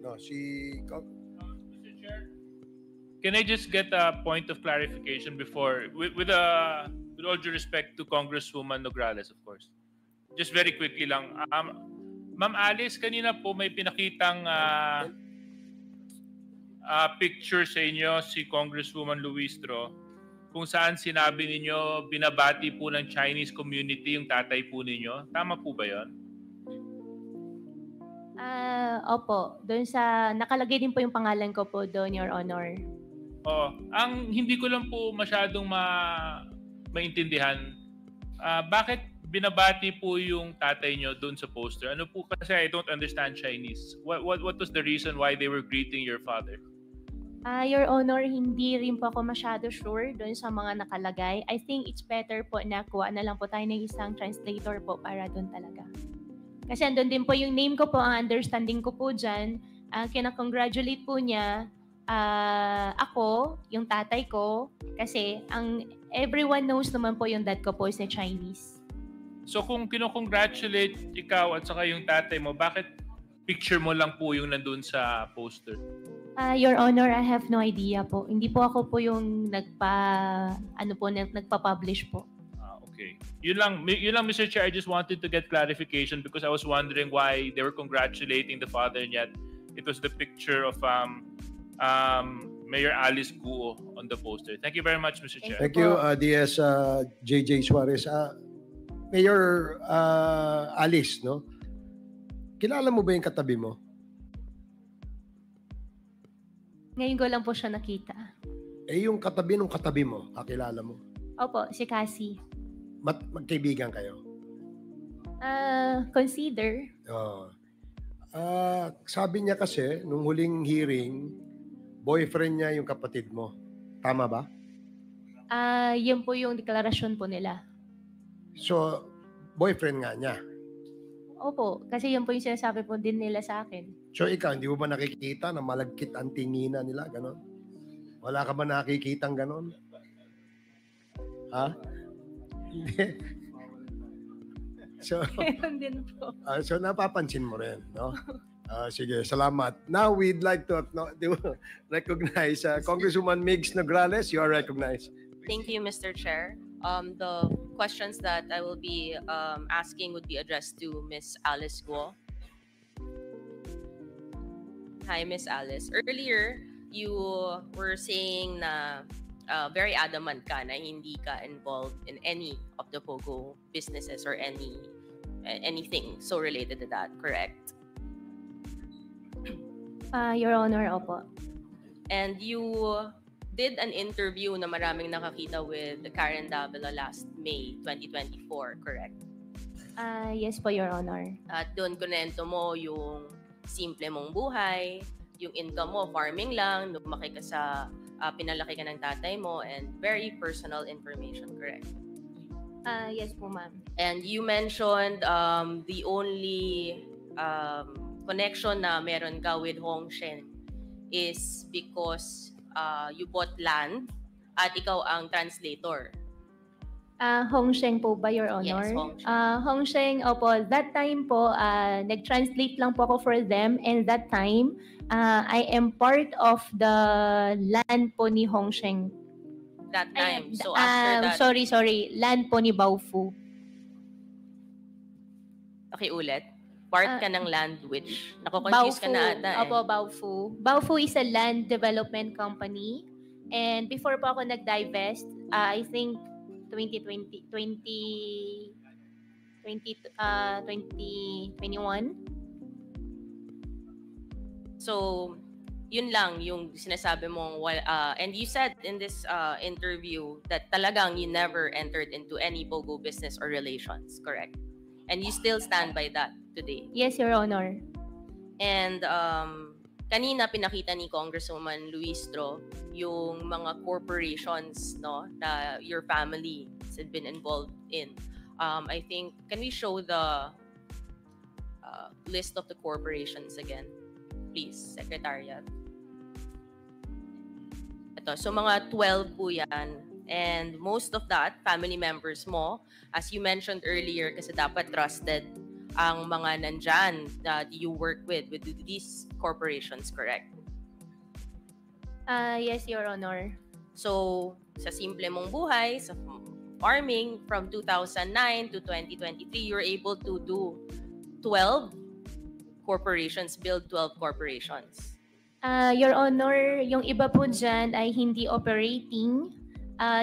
No, Mr. Chair, can I just get a point of clarification before, with all due respect to Congresswoman Nograles, of course. Just very quickly lang. Ma'am Alice, kanina po may pinakitang picture sa inyo si Congresswoman Luistro kung saan sinabi ninyo binabati po ng Chinese community yung tatay po ninyo. Tama po ba yon? Opo. Doon sa, nakalagay din po yung pangalan ko po doon, Your Honor. Ang hindi ko lang po masyadong maintindihan, bakit binabati po yung tatay nyo doon sa poster? Ano po, kasi I don't understand Chinese. What was the reason why they were greeting your father? Your Honor, hindi rin po ako masyado sure doon sa mga nakalagay. I think it's better po na kuha na lang po tayo ng isang translator po para doon talaga. Kasi andun din po yung name ko po, ang understanding ko po dyan. Kina-congratulate po niya ako, yung tatay ko, kasi everyone knows naman po yung dad ko po is na Chinese. So kung kino-congratulate ikaw at saka yung tatay mo, bakit picture mo lang po yung nandun sa poster? Your Honor, I have no idea po. Hindi po ako po yung nagpa-publish po. Okay. Yun lang, Mr. Chair, I just wanted to get clarification because I was wondering why they were congratulating the father and yet it was the picture of Mayor Alice Guo on the poster. Thank you very much, Mr. Chair. Thank you, DS JJ Suarez. Mayor Alice, no? Kilala mo ba yung katabi mo? Ngayon ko lang po siya nakita. Yung katabi nung katabi mo, kakilala mo? Opo, si Cassie. Magkaibigan kayo? Consider. Sabi niya kasi, nung huling hearing, boyfriend niya yung kapatid mo. Tama ba? Yun po yung deklarasyon po nila. So, boyfriend nga niya. Opo, kasi yun po yung sinasabi po din nila sa akin. So, ikaw, hindi mo ba nakikita na malagkit ang tingina nila? Ganon? Wala ka ba nakikitang ganon? Ha? Hindi. So, din po. So, napapansin mo rin, no? Sige, salamat. Now, we'd like to recognize Congresswoman Migs Nograles. You are recognized. Thank you, Mr. Chair. The questions that I will be asking would be addressed to Ms. Alice Guo. Hi, Ms. Alice. Earlier, you were saying na very adamant ka na hindi ka involved in any of the POGO businesses or anything so related to that, correct? Your Honor, opo. And you did an interview na maraming nakakita with Karen Davila last May 2024, correct? Yes po, Your Honor. At doon kunento mo yung simple mong buhay, yung income mo, farming lang, lumaki ka sa, pinalaki ka ng tatay mo, and very personal information, correct? Yes po, ma'am. And you mentioned the only connection na meron ka with Hong Sheng is because you bought land at ikaw ang translator. Hong Sheng po ba, Your Honor? Yes, Hong Sheng. Hong Sheng, opo. That time po, nag-translate lang po ako for them, and that time, I am part of the land po ni Hong Sheng. That time. So after that... Sorry. Land po ni Baofu. Okay, ulit. Part ka ng land which nakukonfuse ka na ata. Opo, Baofu. Baofu is a land development company. And before po ako nag-divest, I think 2021. So, yun lang yung sinasabi mong, and you said in this interview that talagang you never entered into any POGO business or relations, correct? And you still stand by that today? Yes, Your Honor. And kanina pinakita ni Congresswoman Luistro yung mga corporations, no, na your family has been involved in. I think, can we show the list of the corporations again? Please, Secretariat. Ito, so mga 12 po yan. And most of that, family members mo, as you mentioned earlier, kasi dapat trusted ang mga nandyan that you work with these corporations, correct? Yes, Your Honor. So, sa simple mong buhay, sa farming, from 2009 to 2023, you were able to do 12 corporations, build 12 corporations. Your Honor, yung iba po dyan ay hindi operating.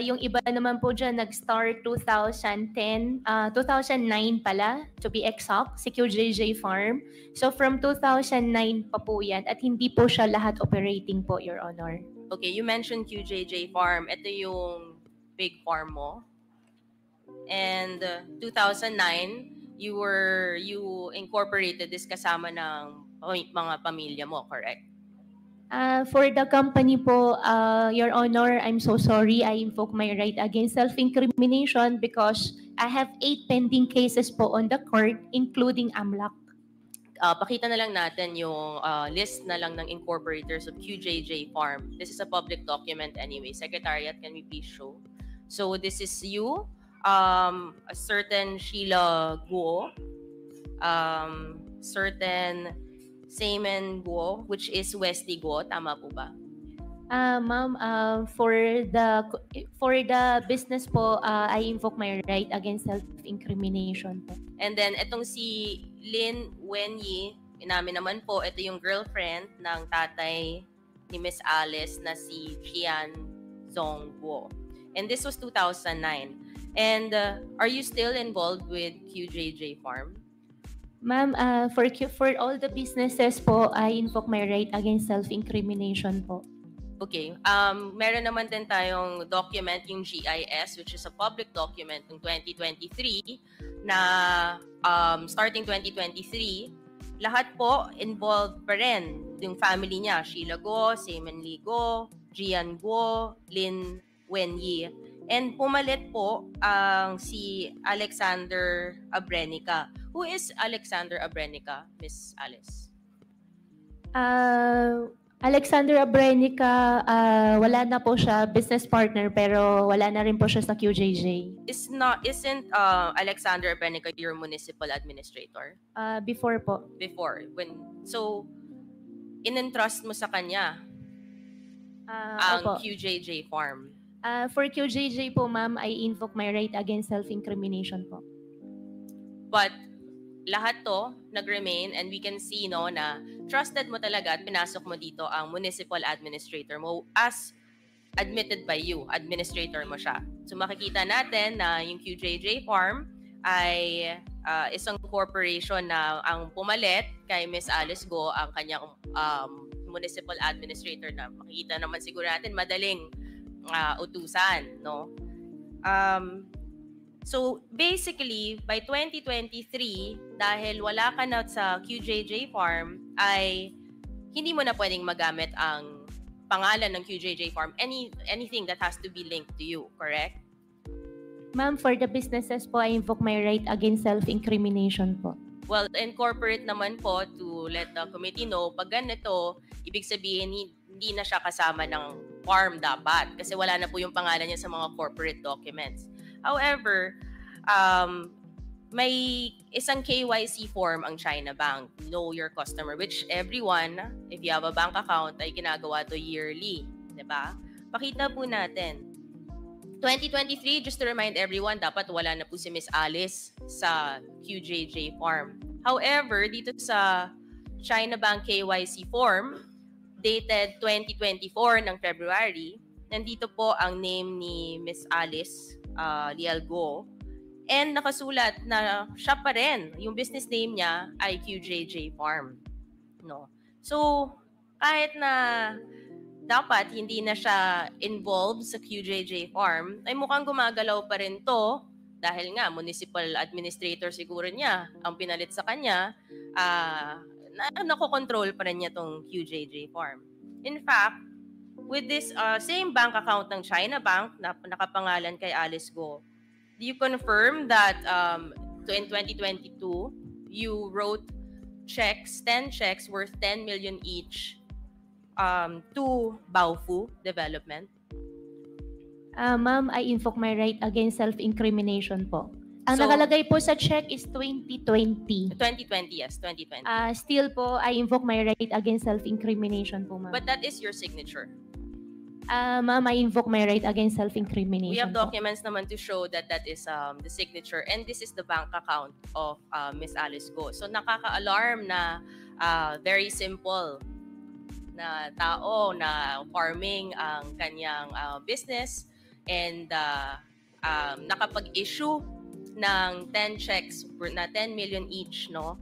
Yung iba naman po dyan nag-start 2010, 2009 pala, to be exact, si QJJ Farm. So from 2009 pa po yan at hindi po siya lahat operating po, Your Honor. Okay, you mentioned QJJ Farm. Ito yung big farm mo. And 2009, you incorporated this kasama ng mga pamilya mo, correct? For the company po, Your Honor, I'm so sorry. I invoke my right against self-incrimination because I have 8 pending cases po on the court, including AMLAC. Pakita na lang natin yung list na lang ng incorporators of QJJ Farm. This is a public document anyway. Secretariat, can we please show? So this is you, a certain Sheila Guo, certain Seaman Guo, which is Wesley Guo. Tama po ba? Ma'am, for the business po, I invoke my right against self-incrimination po. And then, itong si Lin Wenyi, inamin naman po, ito yung girlfriend ng tatay ni Miss Alice na si Jian Zongguo. And this was 2009. And are you still involved with QJJ Farm? Ma'am, for all the businesses po, I invoke my right against self-incrimination po. Okay. Meron naman din tayong document, yung GIS, which is a public document ng 2023 na starting 2023, lahat po involved pa rin yung family niya. Sheila Guo, Seaman Lee Guo, Jian Guo, Lin Wenyi. And pumalit po ang si Alexander Abrenica. Who is Alexander Abrenica, Miss Alice? Alexander Abrenica, wala na po siya, business partner, pero wala na rin po siya sa QJJ. Isn't Alexander Abrenica your municipal administrator? Before po. Before. So, in-entrust mo sa kanya ang Opo. QJJ Farm. For QJJ po, ma'am, I invoke my right against self-incrimination po. But lahat to nag-remain, and we can see na trusted mo talaga at pinasok mo dito ang municipal administrator mo as admitted by you. Administrator mo siya. So makikita natin na yung QJJ Farm ay isang corporation na ang pumalit kay Miss Alice Guo ang kanyang municipal administrator na makikita naman siguro natin madaling utusan, no? So basically, by 2023, dahil wala ka na sa QJJ Farm, ay hindi mo na pwedeng magamit ang pangalan ng QJJ Farm, anything that has to be linked to you, correct? Ma'am, for the businesses po, I invoke my right against self-incrimination po. Well, incorporate naman po to let the committee know, pag ganito, ibig sabihin hindi na siya kasama ng farm dapat kasi wala na po yung pangalan niya sa mga corporate documents. However, may isang KYC form ang China Bank, Know Your Customer, which everyone, if you have a bank account, ay ginagawa to yearly. Diba? Pakita po natin. 2023, just to remind everyone, dapat wala na po si Miss Alice sa QJJ Farm. However, dito sa China Bank KYC form, dated 2024 ng February, nandito po ang name ni Miss Alice Lial Guo, and nakasulat na siya pa rin, yung business name niya ay QJJ Farm. No? So, kahit na dapat hindi na siya involved sa QJJ Farm, ay mukhang gumagalaw pa rin to dahil nga municipal administrator siguro niya ang pinalit sa kanya, nakokontrol pa rin niya tong QJJ Farm. In fact, with this same bank account ng China Bank na nakapangalan kay Alice Guo, do you confirm that in 2022, you wrote checks, 10 checks worth 10 million each to Baofu Development? Ma'am, I invoke my right against self-incrimination po. Ang So- nakalagay po sa check is 2020. 2020, yes, 2020. Still po, I invoke my right against self-incrimination po, ma'am. But that is your signature. Ma'am, I invoke my right against self-incrimination We have po. documents naman to show that that is the signature, and this is the bank account of Miss Alice Guo. So nakaka-alarm na very simple na tao na farming ang kanyang business, and nakapag-issue ng 10 checks na 10 million each, no?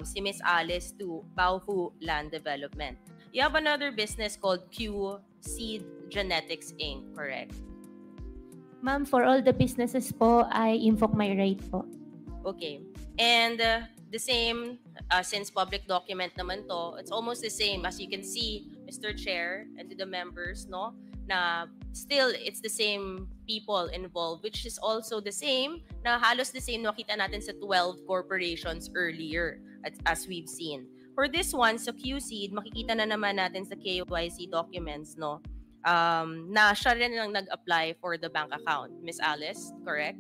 Si Miss Alice to Baofu Land Development. You have another business called Q Seed Genetics Inc., correct? Ma'am, for all the businesses po, I invoke my right po. Okay. And the same, since public document naman to, it's almost the same as you can see, Mr. Chair, and to the members, no? na still it's the same people involved, which is also the same, na halos the same nakita natin sa 12 corporations earlier as we've seen. For this one, sa QC, makikita na naman natin sa KYC documents, no, na siya rin lang nag-apply for the bank account. Miss Alice, correct?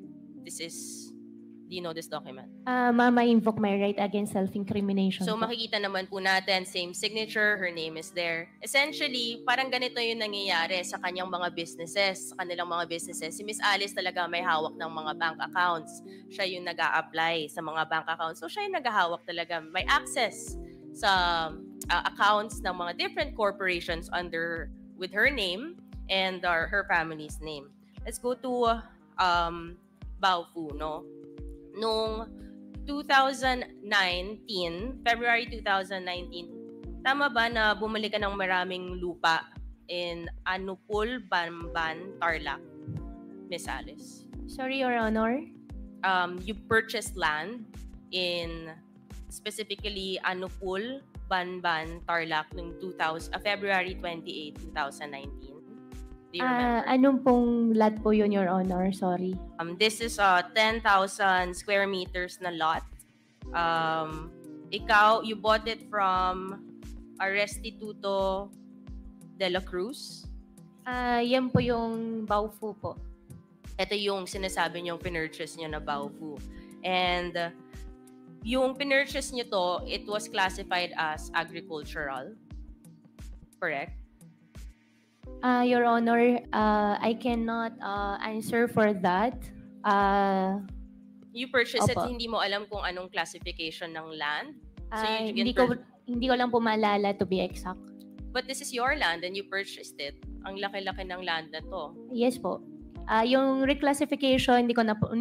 Do you know this document? Ma'am, I invoke my right against self-incrimination. So po. makikita naman po natin, same signature, her name is there. Essentially, parang ganito yung nangyayari sa kanyang mga businesses, sa kanilang mga businesses. Si Miss Alice talaga may hawak ng mga bank accounts. Siya yung nag-a-apply sa mga bank accounts. So siya yung nag-hawak talaga. May access sa accounts ng mga different corporations with her name and her family's name. Let's go to Baofu, no? Noong 2019, February 2019, tama ba na bumili ka ng maraming lupa in Anupul, Bamban, Tarlac, Miss Alice? Sorry, Your Honor. You purchased land in specifically Anupul, Banban, Tarlac noong February 28, 2019. Do you remember? Anong pong lot po yun, Your Honor? Sorry. This is a 10,000 square meters na lot. You bought it from Restituto de la Cruz. Yan po yung Baofu po. Ito yung sinasabi niyong pinurchase niyo na Baofu. And yung pinurchase niyo to, it was classified as agricultural. Correct? Your Honor, I cannot answer for that. You purchased it, Opo. hindi mo alam kung anong classification ng land? So Hindi ko lang po maalala to be exact. But this is your land and you purchased it. Ang laki-laki ng land na to. Yes po. Yung reclassification, hindi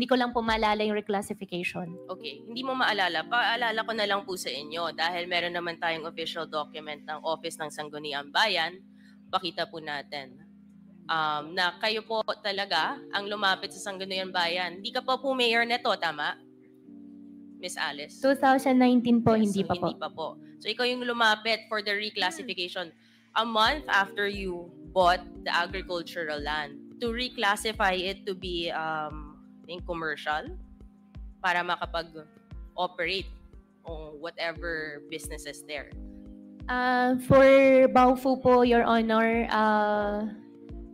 ko lang po maalala yung reclassification. Okay, hindi mo maalala. Paalala ko na lang po sa inyo dahil meron naman tayong official document ng Office ng Sangguniang Bayan. Pakita po natin na kayo po talaga ang lumapit sa Sangguniang Bayan. Hindi ka pa po mayor neto, tama? Miss Alice? 2019 po, Yes, hindi so pa po. Hindi pa po. So ikaw yung lumapit for the reclassification a month after you bought the agricultural land to reclassify it to be in commercial para makapag-operate on whatever businesses there. For Baofu po, Your Honor,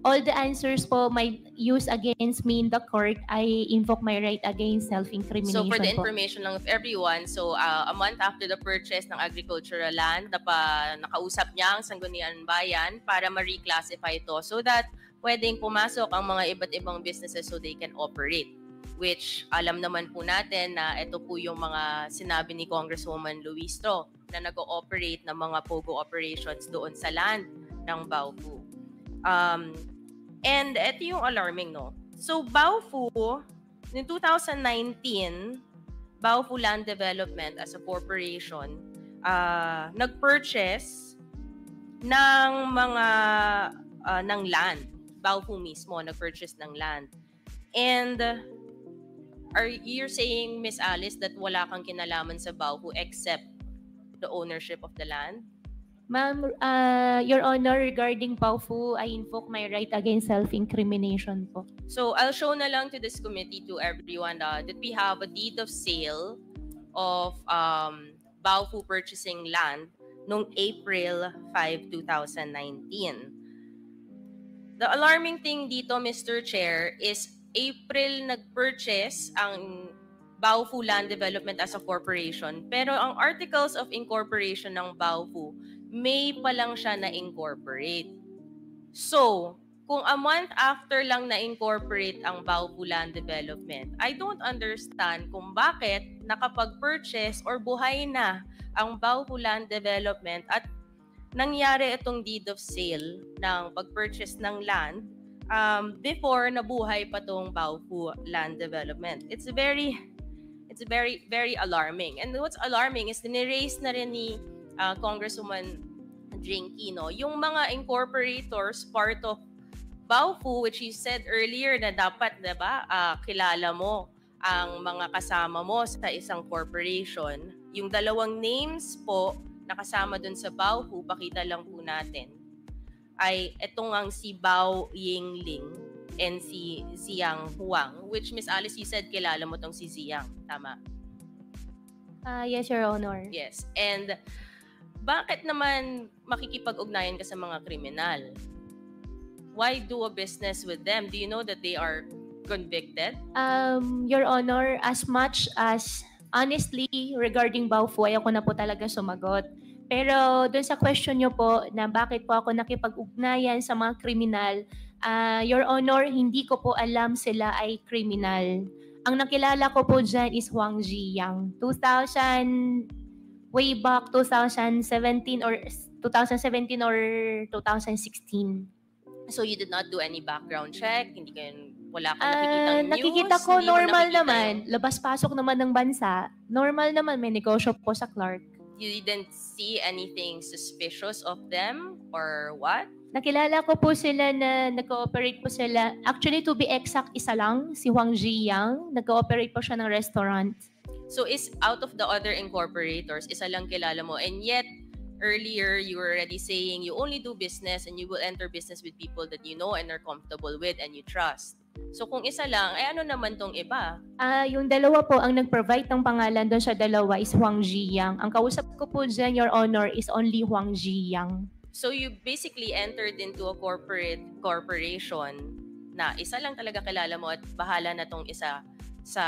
all the answers po might use against me in the court. I invoke my right against self-incrimination So for the po. information lang of everyone, so a month after the purchase ng agricultural land, nakausap niya ang Sangguniang Bayan para ma-reclassify ito so that pwedeng pumasok ang mga iba't ibang businesses so they can operate. Which alam naman po natin na ito po yung mga sinabi ni Congresswoman Luistro na nag-ooperate ng mga POGO operations doon sa land ng Baofu. And ito yung alarming, no? So Baofu, in 2019, Baofu Land Development as a corporation, nag-purchase ng mga ng land. Baofu mismo nag-purchase ng land. And you're saying, Miss Alice, that wala kang kinalaman sa Baofu except the ownership of the land? Ma'am, Your Honor, regarding Baofu, I invoke my right against self-incrimination po. So I'll show na lang to this committee, to everyone, that we have a deed of sale of Baofu purchasing land noong April 5, 2019. The alarming thing dito, Mr. Chair, is April nag-purchase ang Baofu Land Development as a corporation. Pero ang articles of incorporation ng Baofu, May pa lang siya na-incorporate. So, kung a month after lang na-incorporate ang Baofu Land Development, I don't understand kung bakit nakapag-purchase or buhay na ang Baofu Land Development at nangyari itong deed of sale ng pag-purchase ng land before nabuhay pa tong Baofu Land Development. It's very alarming. And what's alarming is nire-raise na rin ni Congresswoman Jinky, no, yung mga incorporators part of Baofu, which you said earlier na dapat, diba, kilala mo ang mga kasama mo sa isang corporation. Yung dalawang names po na kasama dun sa Baofu, pakita lang po natin. ay itong ang si Bao Yingling and si Ziyang Huang, which Miss Alice, you said kilala mo tong si Ziyang, tama? Yes, Your Honor. Yes. And bakit naman makikipag-ugnayan ka sa mga kriminal? Why do a business with them? Do you know that they are convicted? Your Honor, as much as honestly regarding Baofu, ayoko na po talaga sumagot. Pero doon sa question nyo po na bakit po ako nakipag-ugnayan sa mga kriminal, Your Honor, hindi ko po alam sila ay kriminal. Ang nakilala ko po dyan is Huang Ziyang. Way back 2017 or 2016. So you did not do any background check? Wala kang nakikitang news? Nakikita ko normal naman. Labas-pasok naman ng bansa. Normal naman, may negosyo po sa Clark. You didn't see anything suspicious of them or what? Nakilala ko po sila na nag-cooperate po sila. Actually, to be exact, isa lang, si Huang Ziyang. Nag-cooperate po siya ng restaurant. So is out of the other incorporators, isa lang kilala mo. And yet, earlier, you were already saying you only do business and you will enter business with people that you know and are comfortable with and you trust. So kung isa lang, ay ano naman tong iba? Yung dalawa po, ang nag-provide ng pangalan doon sa dalawa is Huang Ziyang. Ang kausap ko po dyan, Your Honor, is only Huang Ziyang. So you basically entered into a corporation na isa lang talaga kilala mo at bahala na tong isa sa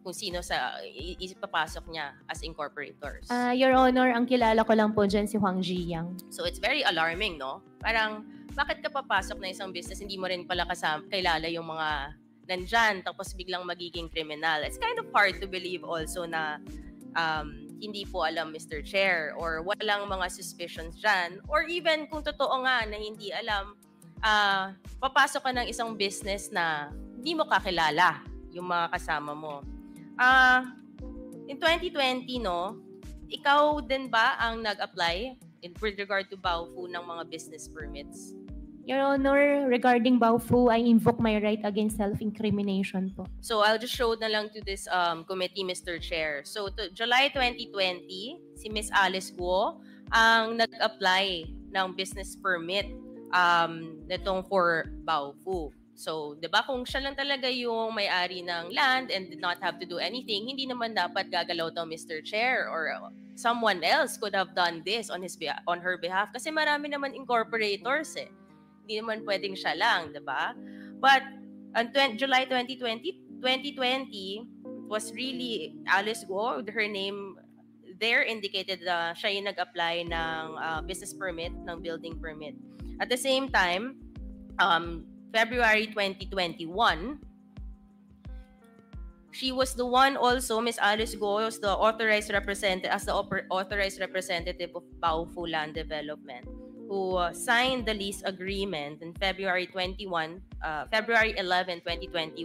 kung sino sa ipapasok niya as incorporators. Your Honor, ang kilala ko lang po dyan si Huang Ziyang. So it's very alarming, no? Parang bakit ka papasok na isang business, hindi mo rin pala kilala yung mga nandyan, tapos biglang magiging criminal. It's kind of hard to believe also na hindi po alam, Mr. Chair, or walang mga suspicions dyan, or even kung totoo nga na hindi alam, papasok ka ng isang business na hindi mo kakilala yung mga kasama mo. In 2020, no, ikaw din ba ang nag-apply with regard to Baofu ng mga business permits? Your Honor, regarding Baofu, I invoke my right against self-incrimination po. So I'll just show na lang to this committee, Mr. Chair. So to July 2020, si Miss Alice Guo ang nag-apply ng business permit nitong for Baofu. So, 'di ba, kung siya lang talaga yung may-ari ng land and did not have to do anything, hindi naman dapat gagalaw daw, Mr. Chair, or someone else could have done this on her behalf kasi marami naman incorporators eh. Hindi naman pwedeng siya lang, 'di ba? But on July 2020 was really Alice Guo. Her name there indicated siya yung nag-apply ng business permit, ng building permit. At the same time, February 2021, she was the one also, Miss Alice Guo, was the authorized representative of Baofu Land Development, who signed the lease agreement in February 11, 2021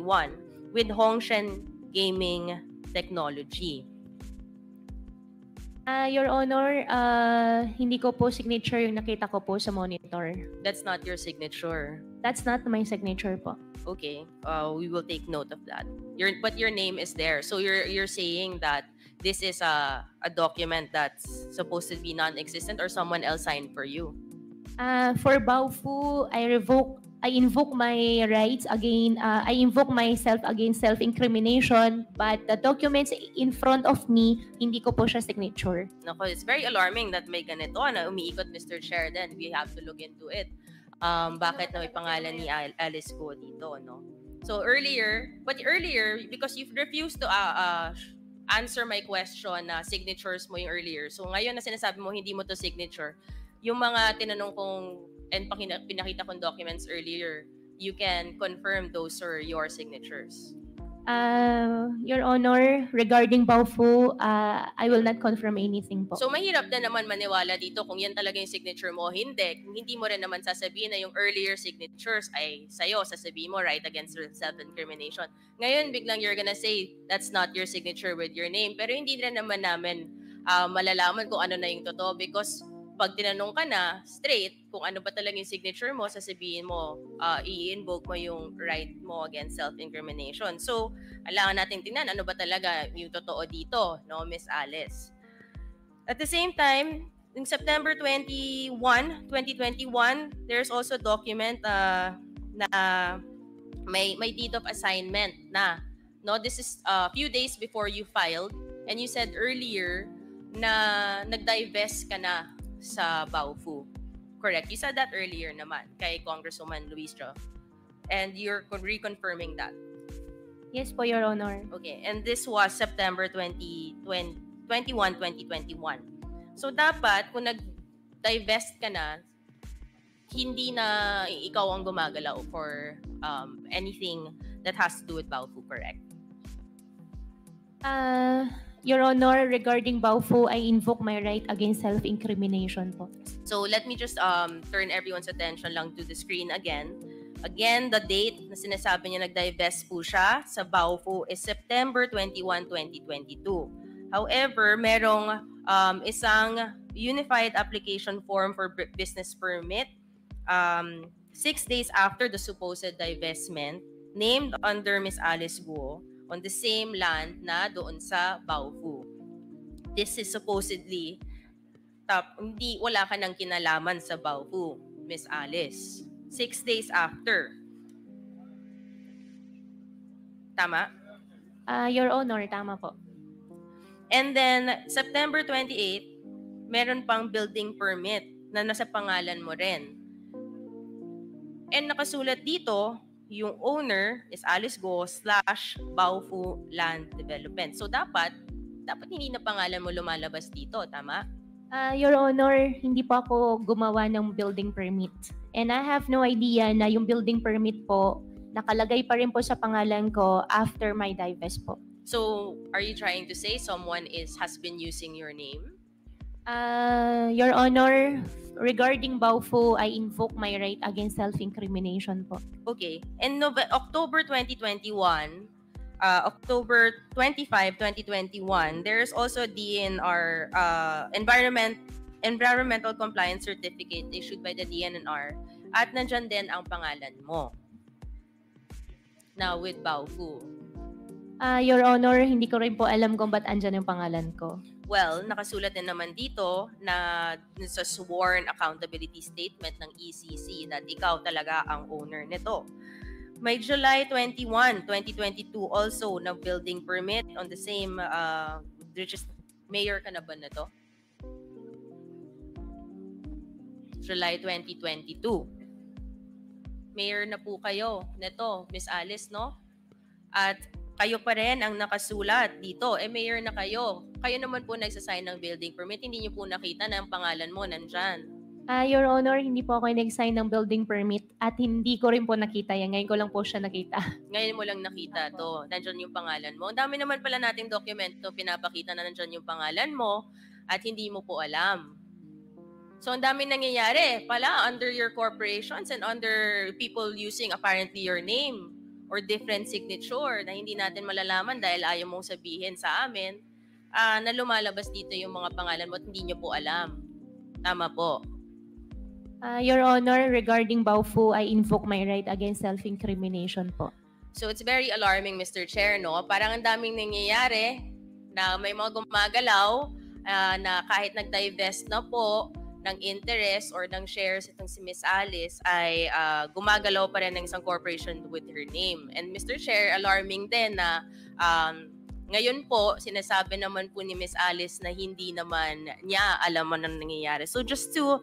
with Hongshen Gaming Technology. Your Honor, hindi ko po signature yung nakita ko po sa monitor. That's not your signature. That's not my signature po. Okay, we will take note of that. But your name is there. So you're saying that this is a document that's supposed to be non-existent or someone else signed for you? For Baofu, I invoke my rights again. I invoke myself against self-incrimination, but the documents in front of me, hindi ko po siya signature. Nako, it's very alarming that may ganito na umiikot, Mr. Chair. Then we have to look into it. Bakit na may pangalan ni Alice Guo dito, no? So earlier, because you've refused to answer my question na signatures mo yung earlier. So ngayon na sinasabi mo hindi mo to signature, yung mga tinanong kong and pinakita kong documents earlier, you can confirm those are your signatures. Your Honor, regarding Baofu, I will not confirm anything po. So mahirap na naman maniwala dito kung yan talaga yung signature mo. Hindi. Kung hindi mo rin naman sasabihin na yung earlier signatures ay sa'yo, sasabihin mo right against self-incrimination. Ngayon, biglang you're gonna say that's not your signature with your name. Pero hindi rin naman namin malalaman kung ano na yung totoo because pag tinanong ka na straight kung ano ba talaga yung signature mo, sasabihin mo, i-invoke mo yung right mo against self-incrimination. So, kailangan natin tingnan ano ba talaga yung totoo dito, no, Miss Alice. At the same time, in September 2021, there's also a document na may deed of assignment na. No, this is a few days before you filed, and you said earlier na nag-divest ka na sa Baofu. Correct. You said that earlier naman kay Congresswoman Luis Jo. And you're reconfirming that. Yes po, Your Honor. Okay. And this was September 2021. So dapat kung nag-divest ka na, hindi na ikaw ang gumagalaw for anything that has to do with Baofu, correct? Your Honor, regarding Baofu, I invoke my right against self-incrimination po. So let me just turn everyone's attention lang to the screen again. Again, the date na sinasabi niya nag-divest po siya sa Baofu is September 21, 2022. However, merong isang unified application form for business permit 6 days after the supposed divestment named under Ms. Alice Guo on the same land na doon sa Baofu. This is supposedly wala ka nang kinalaman sa Baofu, Ms. Alice. 6 days after. Tama? Your Honor, tama po. And then, September 28, meron pang building permit na nasa pangalan mo rin. And nakasulat dito, yung owner is Alice Guo / Baofu Land Development. So, dapat hindi na pangalan mo lumalabas dito. Tama? Your Honor, hindi po ako gumawa ng building permit. And I have no idea na yung building permit po, nakalagay pa rin po sa pangalan ko after my divest po. So, are you trying to say someone has been using your name? Your Honor, regarding Baofu, I invoke my right against self-incrimination po. Okay. In October 2021, October 25, 2021, there's also a DNR environmental compliance certificate issued by the DNR at nandyan din ang pangalan mo. Now with Baofu. Your Honor, hindi ko rin po alam kung ba't andyan yung pangalan ko. Well, nakasulat din naman dito na sa sworn accountability statement ng ECC that ikaw talaga ang owner nito. May July 21, 2022 also na building permit on the same mayor ka na ba na to? July 2022. Mayor na po kayo nito, Miss Alice, no? At kayo pa rin ang nakasulat dito. Mayor na kayo. Kayo naman po nagsasign ng building permit. Hindi niyo po nakita na ang pangalan mo nandyan. Your Honor, hindi po ako nag-sign ng building permit at hindi ko rin po nakita yan. Ngayon ko lang po siya nakita. Ngayon mo lang nakita to. Nandyan yung pangalan mo. Ang dami naman pala nating dokumento pinapakita na nandyan yung pangalan mo at hindi mo po alam. So, ang dami nangyayari pala under your corporations and under people using apparently your name or different signature na hindi natin malalaman dahil ayaw mong sabihin sa amin na lumalabas dito yung mga pangalan mo at hindi nyo po alam. Tama po. Your Honor, regarding Baofu, I invoke my right against self-incrimination po. So it's very alarming, Mr. Chair, no? Parang ang daming nangyayari na may mga gumagalaw na kahit nag-divest na po ng interest or ng shares itong si Miss Alice ay gumagalaw pa rin ng isang corporation with her name. And Mr. Chair, alarming din na ngayon po, sinasabi naman po ni Miss Alice na hindi naman niya alam ano nangyayari. So just to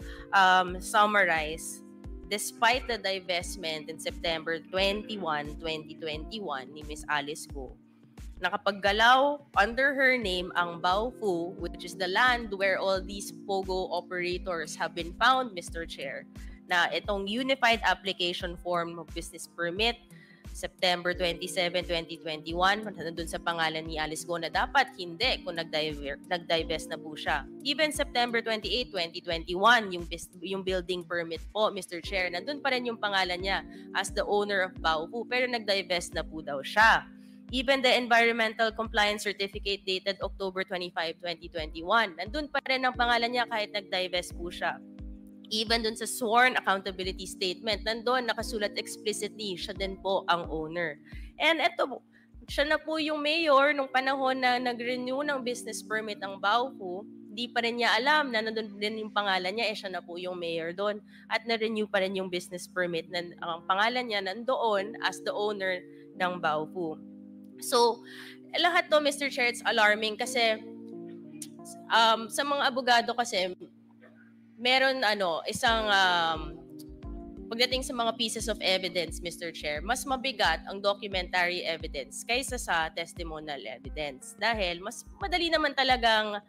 summarize, despite the divestment in September 21, 2021 ni Miss Alice Guo, nakapaggalaw under her name ang Baofu, which is the land where all these POGO operators have been found, Mr. Chair, na itong Unified Application Form of Business Permit, September 27, 2021, nandun sa pangalan ni Alice Guo na dapat hindi kung nag-divest na po siya. Even September 28, 2021, yung building permit po, Mr. Chair, nandun pa rin yung pangalan niya as the owner of Baofu, pero nag-divest na po daw siya. Even the environmental compliance certificate dated October 25, 2021, nandun pa rin ang pangalan niya kahit nag-divest po siya. Even dun sa sworn accountability statement, nandun nakasulat explicitly, siya din po ang owner. And eto, siya na po yung mayor nung panahon na nag-renew ng business permit ang Baofu di pa rin niya alam na nandun din yung pangalan niya, siya na po yung mayor doon. At na-renew pa rin yung business permit na ang pangalan niya nandoon as the owner ng Baofu. So, lahat to, Mr. Chair, it's alarming kasi sa mga abogado kasi, meron isang pagdating sa mga pieces of evidence, Mr. Chair, mas mabigat ang documentary evidence kaysa sa testimonial evidence. Dahil mas madali naman talagang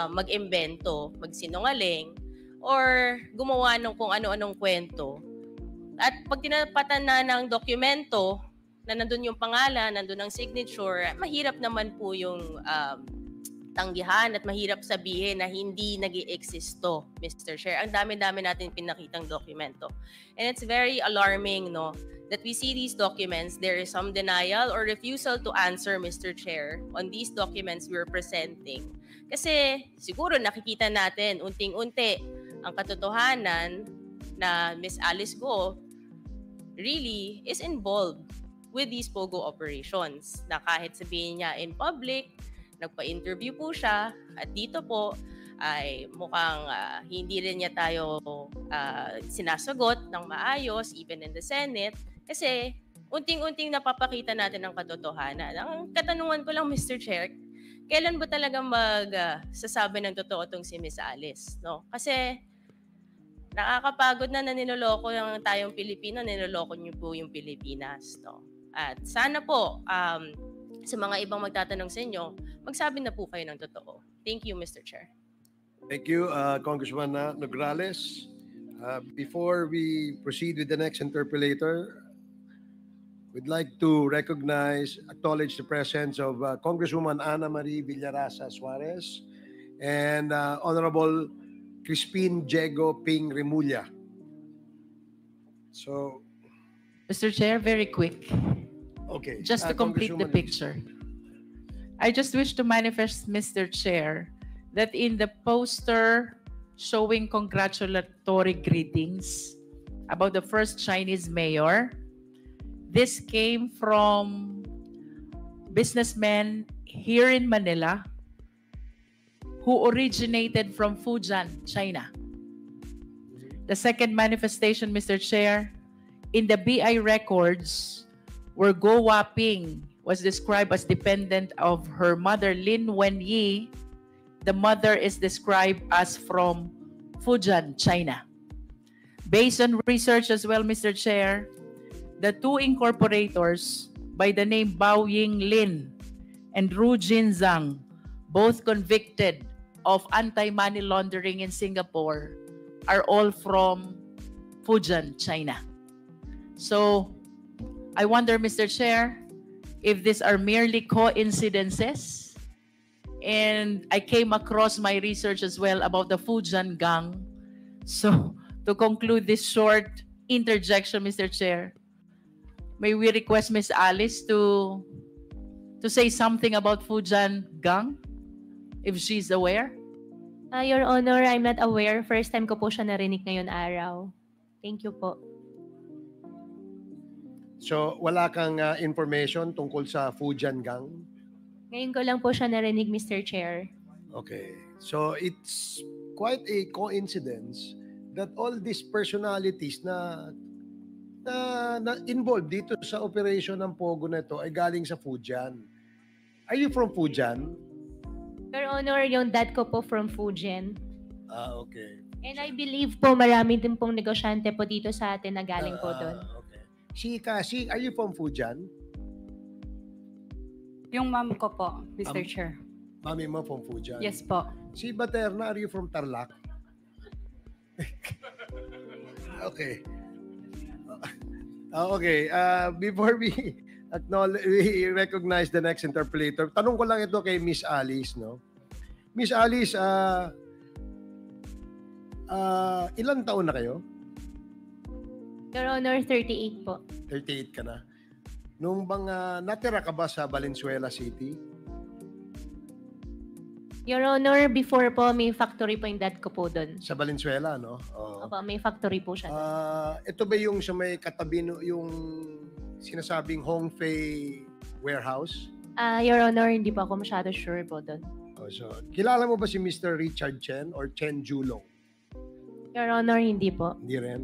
mag-imbento, magsinungaling, or gumawa ng kung ano-anong kwento. At pag tinapatan na ng dokumento na nandun yung pangalan, nandun ang signature, mahirap naman po yung tanggihan at mahirap sabihin na hindi nag-i-exist to, Mr. Chair. Ang dami-dami natin pinakitang dokumento. And it's very alarming, no, that we see these documents, there is some denial or refusal to answer, Mr. Chair, on these documents we're presenting. Kasi siguro nakikita natin unting-unti ang katotohanan na Miss Alice Go really is involved with these POGO operations. Na kahit sabihin niya in public, nagpa-interview po siya at dito po ay mukhang hindi rin niya tayo sinasagot ng maayos even in the Senate kasi unting-unting napapakita natin ang katotohanan. Ang katanungan ko lang, Mr. Chair, kailan ba talaga magsasabi ng totoo itong si Miss Alice? No? Kasi nakakapagod na niloloko yung tayong Pilipino, niloloko niyo po yung Pilipinas. No? At sana po, sa mga ibang magtatanong sa inyo, magsabi na po kayo ng totoo. Thank you, Mr. Chair. Thank you, Congressman Nograles. Before we proceed with the next interpellator, we'd like to acknowledge the presence of Congresswoman Ana Marie Villarasa Suarez and Honorable Crispin Diego Ping Remulla. So, Mr. Chair, very quick. Okay. Just to complete the picture. I just wish to manifest, Mr. Chair, that in the poster showing congratulatory greetings about the first Chinese mayor, this came from businessmen here in Manila who originated from Fujian, China. The second manifestation, Mr. Chair, in the BI records, where Go Waping was described as dependent of her mother, Lin Wenyi, the mother is described as from Fujian, China. Based on research as well, Mr. Chair, the two incorporators by the name Bao Ying Lin and Ru Jin Zhang, both convicted of anti-money laundering in Singapore, are all from Fujian, China. So, I wonder, Mr. Chair, if these are merely coincidences. And I came across my research as well about the Fujian gang. So, to conclude this short interjection, Mr. Chair, may we request Ms. Alice to say something about Fujian gang, if she's aware? Your Honor, I'm not aware. First time ko po siya narinig ngayon araw. Thank you po. So, wala kang information tungkol sa Fujian gang? Ngayon ko lang po siya narinig, Mr. Chair. Okay. So, it's quite a coincidence that all these personalities na involved dito sa operation ng Pogo na ito ay galing sa Fujian. Are you from Fujian? Your Honor, yung dad ko po from Fujian. Okay. And I believe po marami din pong negosyante po dito sa atin na galing po doon. Okay. Si Cassie, are you from Fujian? Yung mom ko po, Mr. Chair. Mami mo from Fujian? Yes po. Si Baterna, are you from Tarlac? Okay. Okay. Before we recognize the next interpolator, tanong ko lang ito kay Miss Alice, no? Miss Alice, ilang taon na kayo? Your Honor, 38 po. 38 ka na. Nung bang natira ka ba sa Valenzuela City? Your Honor, before po, may factory po yung dad ko po doon. Sa Valenzuela, no? Opo, may factory po siya. Ito ba yung sa may katabi, yung sinasabing Hongfei warehouse? Your Honor, hindi pa ako masyado sure po doon. So, kilala mo ba si Mr. Richard Chen or Chen Julong? Your Honor, hindi po. Hindi rin.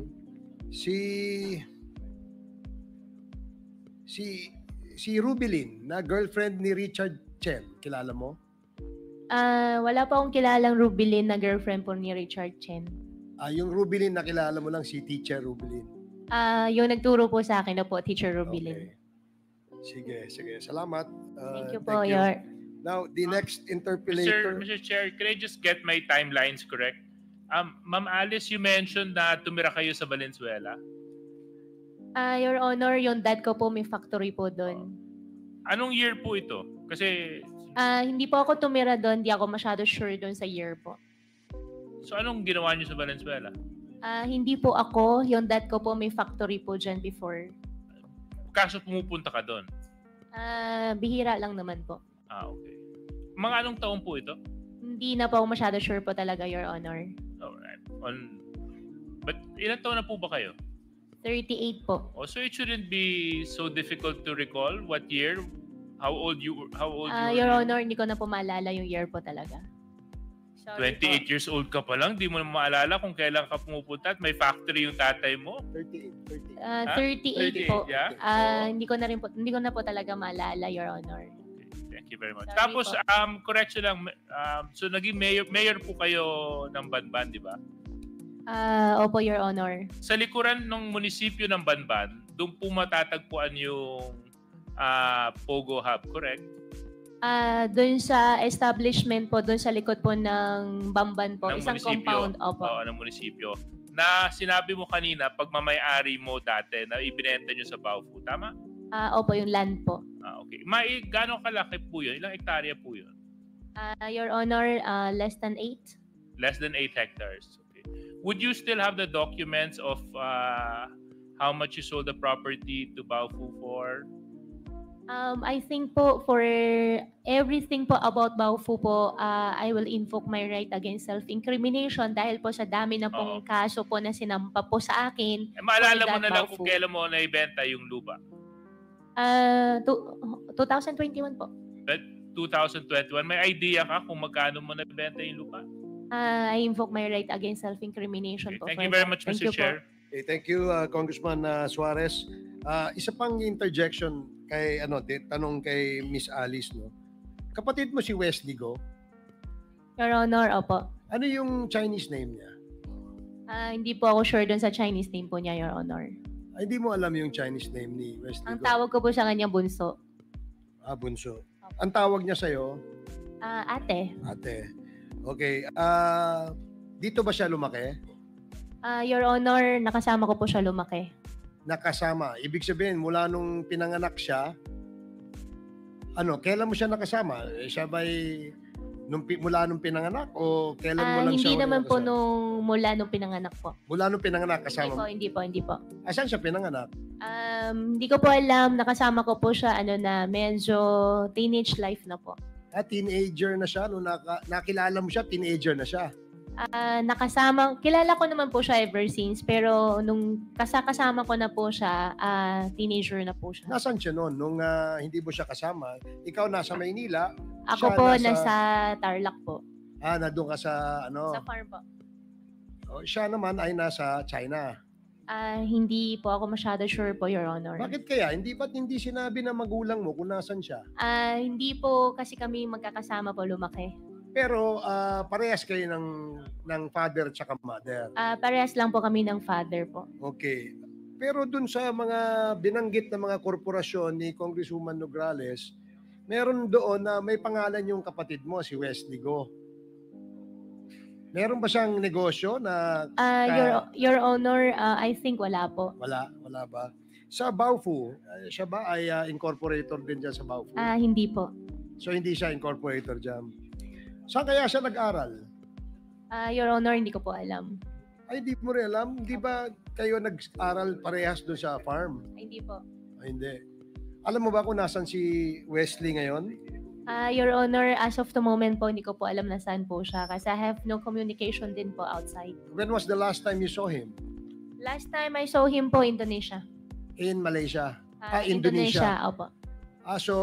Si Rubilin na girlfriend ni Richard Chen, kilala mo? Wala pa akong kilalang Rubilin na girlfriend po ni Richard Chen. Yung Rubilin na kilala mo lang si Teacher Rubilin. Yung nagturo po sa akin na po, Teacher Rubilin. Okay. Sige. Salamat. Thank you po, Your. Now, the next interpellator. Mr. Chair, can I just get my timelines correct? Ma'am Alice, you mentioned na tumira kayo sa Valenzuela. Your Honor, yung dad ko po may factory po doon. Anong year po ito? Kasi hindi po ako tumira doon, hindi ako masyado sure doon sa year po. so anong ginawa niyo sa Valenzuela? Hindi po ako, yung dad ko po may factory po dyan before. Kaso pumupunta ka doon? Bihira lang naman po. Okay. Mga anong taon po ito? Hindi na po ako masyado sure po talaga, Your Honor. Alright. But ilan taon na po ba kayo? 38 po. Oh, so it shouldn't be so difficult to recall what year, how old you were. Your Honor, hindi ko na po maalala yung year po talaga. Sorry 28 years old ka pa lang, di mo na maalala kung kailan ka pumupunta at may factory yung tatay mo? 38 po. Yeah? Hindi ko na po talaga maalala, Your Honor. Thank you very much. Sorry Tapos, po. correction lang, so naging mayor po kayo ng Banban, di ba? Opo, Your Honor. Sa likuran ng munisipyo ng Banban, doon po matatagpuan yung Pogo Hub, correct? Doon sa establishment po, doon sa likod po ng Bamban po, Ng isang munisipyo. compound. Opo. Oo, ng munisipyo. Na sinabi mo kanina, pagmamay-ari mo dati na ibinenta nyo sa Baofu, tama? Opo, yung land po. Okay. Gano'ng kalaki po yun? Ilang hektarya po yun? Your Honor, less than 8. Less than 8 hectares. Okay. Would you still have the documents of how much you sold the property to Baofu for? I think po for everything po about Baofu po, I will invoke my right against self-incrimination dahil po sa dami na pong kaso po na sinampa po sa akin. Maalala mo for na that lang Baofu. kung kailan mo na-ibenta yung lupa. 2021 po. 2021. May idea ka kung magkano mo na-ibenta yung lupa? I invoke my right against self-incrimination po. Thank for you very that. much, Thank Mr. you po. Chair. Okay, thank you, Congressman Suarez. Isa pang interjection kay tanong kay Miss Alice, no. Kapatid mo si Wesley Go? Your Honor, opo. Ano yung Chinese name niya? Hindi po ako sure doon sa Chinese name po niya, Your Honor. Hindi mo alam yung Chinese name ni Wesley Ang Go? tawag ko po sa kanya Bunso. Bunso. Ang tawag niya sa'yo? Ate. Ate. Okay. Dito ba siya lumaki? Your Honor, nakasama ko po siya lumaki. Nakasama. Ibig sabihin, mula nung pinanganak siya, kailan mo siya nakasama? Siya ba'y mula nung pinanganak o kailan mo lang Hindi siya naman po nakasama? mula nung pinanganak po. Mula nung pinanganak kasama mo? Hindi po. Saan siya pinanganak? Hindi ko po alam, nakasama ko po siya medyo teenage life na po. Teenager na siya. Nung nakilala mo siya, teenager na siya. Kilala ko naman po siya ever since, pero nung kasama ko na po siya, teenager na po siya. Nasaan siya noon? Nung hindi mo siya kasama, ikaw nasa Maynila. Ako siya po nasa Tarlac po. Nandun ka sa Sa farm po. Siya naman ay nasa China. Hindi po ako masyado sure po, Your Honor. Bakit kaya? Ba't hindi sinabi ng magulang mo kung nasan siya? Hindi po kasi kami magkakasama po lumaki. Pero parehas kayo ng father at saka mother. Parehas lang po kami ng father po. Okay. Pero dun sa mga binanggit na mga korporasyon ni Congresswoman Nograles, meron doon na may pangalan yung kapatid mo, si Wesley Go. Meron ba siyang negosyo na... Your Honor, I think wala po. Wala ba? Sa Baofu, siya ba ay incorporator din dyan sa Baofu? Hindi po. So hindi siya incorporator dyan. Saan kaya siya nag-aral? Your Honor, hindi ko po alam. Ay, hindi mo rin alam? Di ba kayo nag-aral parehas doon sa farm? Hindi po. Hindi. Alam mo ba kung nasan si Wesley ngayon? Your Honor, as of the moment po, hindi ko po alam na saan po siya kasi I have no communication din po outside. When was the last time you saw him? Last time I saw him po, Indonesia. In Malaysia? Indonesia, opo. So,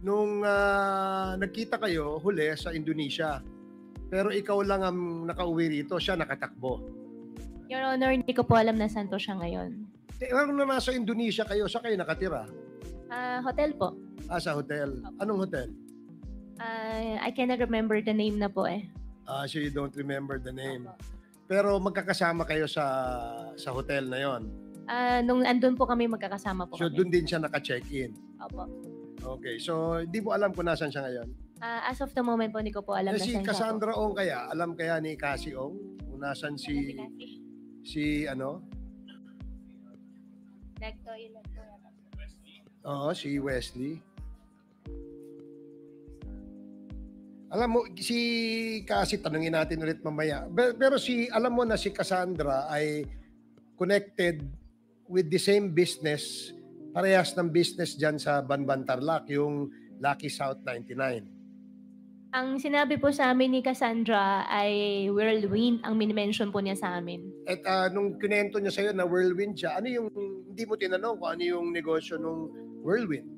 nung nagkita kayo huli sa Indonesia, pero ikaw lang ang nakauwi rito, siya nakatakbo. Your Honor, hindi ko po alam na saan po siya ngayon. Ano na nasa Indonesia kayo, saan kayo nakatira? Hotel po. Sa hotel. Anong hotel? I cannot remember the name na po eh. So you don't remember the name. Pero magkakasama kayo sa hotel na yon. Nung andun po kami, magkakasama po So kami. doon din siya naka-check-in. Opo. Okay, so hindi mo alam kung nasan siya ngayon? As of the moment po, hindi ko po alam na Si saan siya po. Cassandra Ong kaya, alam kaya ni Cassie Ong kung nasan si ano? Nag-toilet po yata. Oo, si Wesley. Alam mo, si Cassie, tanungin natin ulit mamaya. Pero alam mo na si Cassandra ay connected with the same business, parehas ng business dyan sa Banban Tarlac, yung Lucky South 99. Ang sinabi po sa amin ni Cassandra ay Whirlwind ang minimension po niya sa amin. At nung kinento niya sa'yo na Whirlwind siya, ano yung, hindi mo tinanong kung ano yung negosyo nung Whirlwind?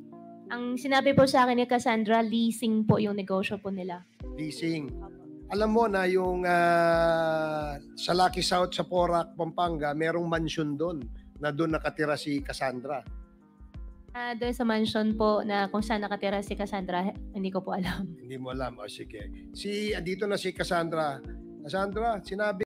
Ang sinabi po sa akin ni Cassandra, leasing po yung negosyo po nila. Leasing. Alam mo na yung sa Lucky South sa Porac, Pampanga, merong mansion doon na doon nakatira si Cassandra. Doon sa mansion po na kung saan nakatira si Cassandra, hindi ko po alam. Hindi mo alam. O sige. Dito na si Cassandra. Cassandra, sinabi